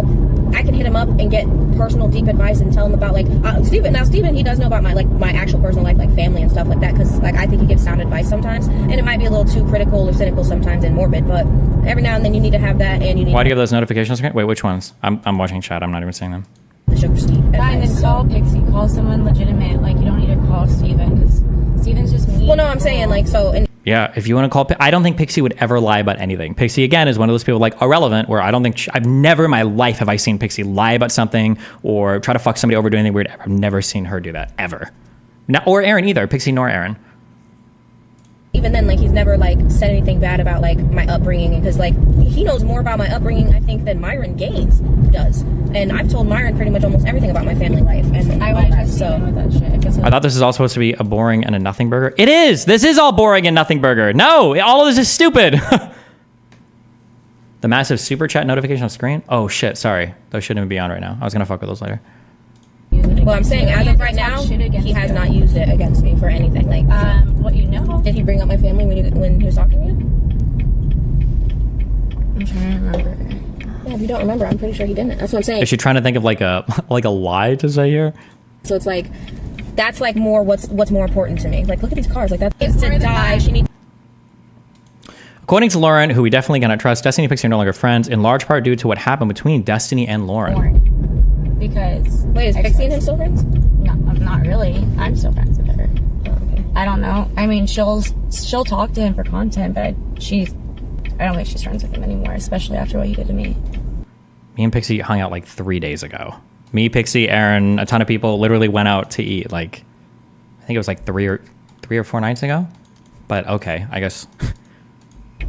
I can hit him up and get personal, deep advice and tell him about like Steven. Now, Steven, he does know about my actual personal life, like family and stuff like that. Because like I think he gives sound advice sometimes, and it might be a little too critical or cynical sometimes and morbid. But every now and then you need to have that, and you need. Why do you have those notifications? Wait, which ones? I'm watching chat. I'm not even seeing them. The sugar sweet. Fine, then call Pixie. Call someone legitimate. Like you don't need to call Steven because Steven's just mean. Well, no, I'm saying like so. And yeah, if you want to call, I don't think Pixie would ever lie about anything. Pixie, again, is one of those people like irrelevant, where I don't think, I've never in my life have I seen Pixie lie about something or try to fuck somebody over, do anything weird. I've never seen her do that, ever. Or Aaron either, Pixie nor Aaron. Even then, like, he's never, like, said anything bad about, like, my upbringing. Because, like, he knows more about my upbringing, I think, than Myron Gaines does. And I've told Myron pretty much almost everything about my family life. And I want to trust Steven with that shit. I thought this is all supposed to be a boring and a nothing burger. It is! This is all boring and nothing burger. No! All of this is stupid! The massive super chat notification on screen? Oh, shit, sorry. Those shouldn't even be on right now. I was gonna fuck with those later. Well, I'm saying as of right now, he has not used it against me for anything. Like, what you know? Did he bring up my family when he was talking to you? I'm trying to remember. Yeah, if you don't remember, I'm pretty sure he didn't. That's what I'm saying. Is she trying to think of like a lie to say here? So it's like, that's like more what's more important to me. Like, look at these cars. Like, that's It's to more than die. that. She needs. According to Lauren, who we definitely cannot trust, Destiny and Pixie are no longer friends, in large part due to what happened between Destiny and Lauren. Because Wait, is Pixie and him still friends? no, not really. I'm still friends with her. Oh, okay. I don't know. I mean, she'll talk to him for content, but I don't think she's friends with him anymore, especially after what he did to me. Me and Pixie hung out like 3 days ago. Me, Pixie, Aaron, a ton of people literally went out to eat like, I think it was like three or 4 nights ago. But okay, I guess. I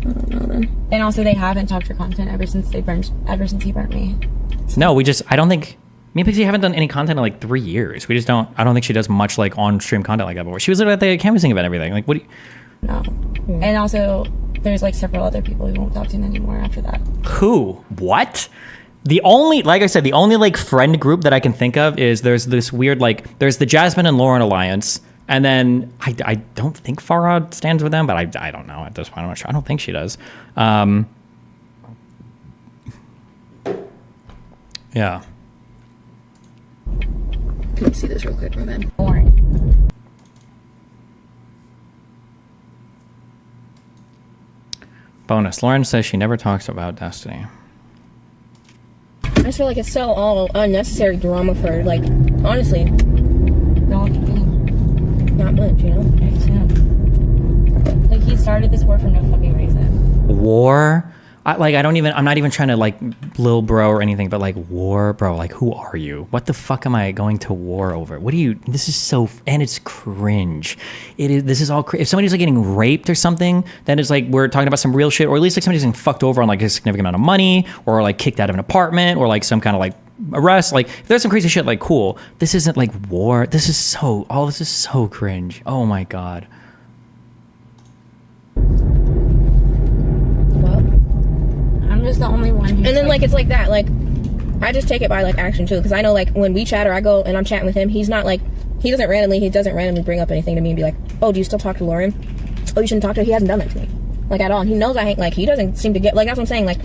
don't know then. And also, they haven't talked for content ever since he burnt me. No, I don't think, me and Pixie haven't done any content in like 3 years. I don't think she does much like on-stream content like that before. She was at the canvassing event and everything. Like, what do you? No. And also, there's like several other people who won't talk to him anymore after that. Who? What? Like I said, the only like friend group that I can think of is there's this weird, like, there's the Jasmine and Lauren alliance. And then I don't think Farhad stands with them, but I don't know at this point. I'm not sure. I don't think she does. Yeah. Let me see this real quick, my man. Bonus. Lauren says she never talks about Destiny. I just feel like it's so all unnecessary drama for, like, honestly, Don't not much, you know? it's him. Like, he started this war for no fucking reason. War? I'm not even trying to like lil bro or anything, but like war, bro, like who are you? What the fuck am I going to war over? What do you, this is so, and it's cringe. This is all, if somebody's like getting raped or something, then it's like, we're talking about some real shit, or at least like somebody's getting fucked over on like a significant amount of money, or like kicked out of an apartment, or like some kind of like arrest. Like if there's some crazy shit, like cool. This isn't like war. This is so cringe. Oh my God. Well, I'm just the only one who. and then like it's like that, like I just take it by like action too, because I know like when we chat or I go and I'm chatting with him, he's not like, he doesn't randomly bring up anything to me and be like, oh, do you still talk to Lauren? Oh, you shouldn't talk to her. He hasn't done that to me, like, at all. And he knows I ain't, like, he doesn't seem to get, like, that's what I'm saying, like,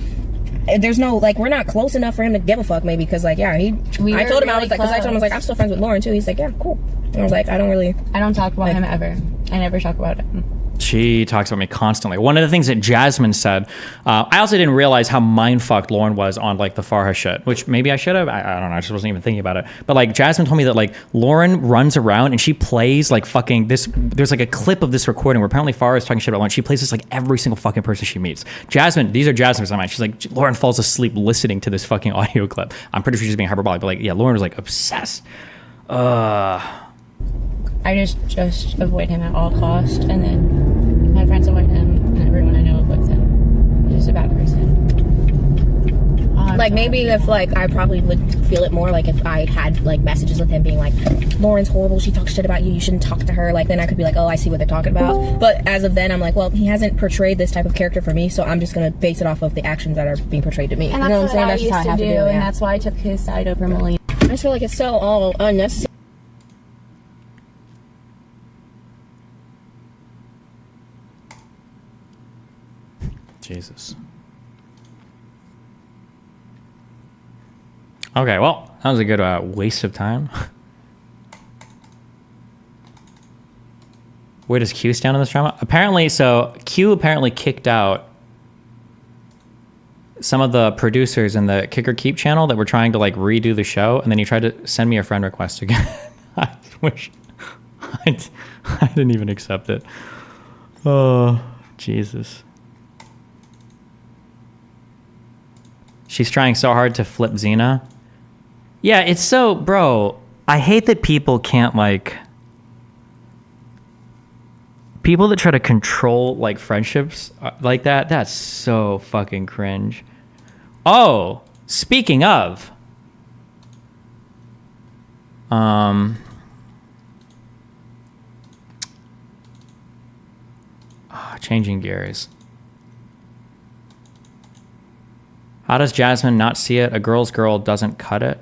there's no, like, we're not close enough for him to give a fuck, maybe, because, like, yeah, I told him, I was like, because I told him, I was like, I'm still friends with Lauren too. He's like, yeah, cool. And I was like, I don't talk about him ever. I never talk about him. She talks about me constantly. One of the things that Jasmine said, I also didn't realize how mind-fucked Lauren was on like the Farha shit, which maybe I should have. I don't know. I just wasn't even thinking about it. But like Jasmine told me that like Lauren runs around and she plays like fucking this. There's like a clip of this recording where apparently Farha is talking shit about Lauren. She plays this like every single fucking person she meets. Jasmine, these are Jasmine's on mine. She's like, Lauren falls asleep listening to this fucking audio clip. I'm pretty sure she's being hyperbolic, but like, yeah, Lauren was like obsessed. I just avoid him at all cost, and then my friends avoid him, and everyone I know avoids him. He's just a bad person. like, maybe if, like, I probably would feel it more, like, if I had, like, messages with him being like, Lauren's horrible, she talks shit about you, you shouldn't talk to her, like, then I could be like, oh, I see what they're talking about. But as of then, I'm like, well, he hasn't portrayed this type of character for me, so I'm just gonna base it off of the actions that are being portrayed to me. And that's, you know what I'm saying? That's just how I have to do it, and that's why I took his side over Melina. I just feel like it's so all unnecessary. Jesus. Okay, well, that was a good waste of time. Where does Q stand on this drama? Apparently, so Q apparently kicked out some of the producers in the Kick or Keep channel that were trying to like redo the show, and then he tried to send me a friend request again. I wish I didn't even accept it. Oh, Jesus. She's trying so hard to flip Xena. Yeah, it's so, bro, I hate that people can't, like, people that try to control, like, friendships like that, that's so fucking cringe. Oh, speaking of, changing gears. How does Jasmine not see it? A girl's girl doesn't cut it.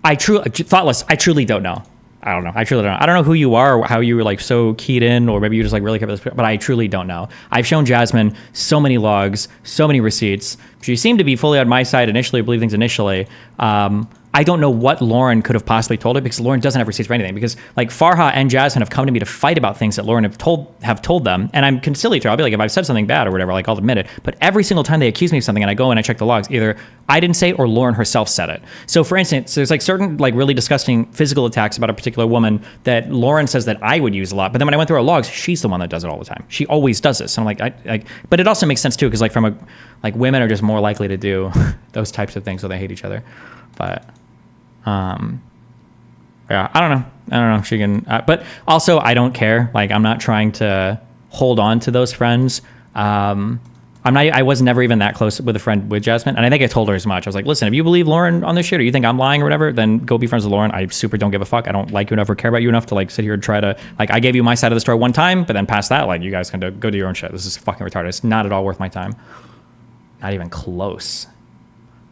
Thoughtless. I truly don't know. I don't know. I truly don't know. I don't know who you are or how you were like so keyed in, or maybe you just like really kept this, but I truly don't know. I've shown Jasmine so many logs, so many receipts. She seemed to be fully on my side initially, believe things initially. I don't know what Lauren could have possibly told her, because Lauren doesn't have receipts for anything, because like Farha and Jasmine have come to me to fight about things that Lauren have told them, and I'm conciliatory. I'll be like, if I've said something bad or whatever, like I'll admit it. But every single time they accuse me of something and I go and I check the logs, either I didn't say it or Lauren herself said it. So for instance, there's like certain like really disgusting physical attacks about a particular woman that Lauren says that I would use a lot, but then when I went through her logs, she's the one that does it all the time. She always does this. And I'm like, but it also makes sense too, because like women are just more likely to do those types of things, so they hate each other. But yeah, I don't know. She can, but also I don't care. Like, I'm not trying to hold on to those friends. I was never even that close with a friend with Jasmine. And I think I told her as much. I was like, listen, if you believe Lauren on this shit, or you think I'm lying or whatever, then go be friends with Lauren. I super don't give a fuck. I don't like you enough or care about you enough to like sit here and try to, like, I gave you my side of the story one time, but then past that, like, you guys can go do your own shit. This is fucking retarded. It's not at all worth my time. Not even close.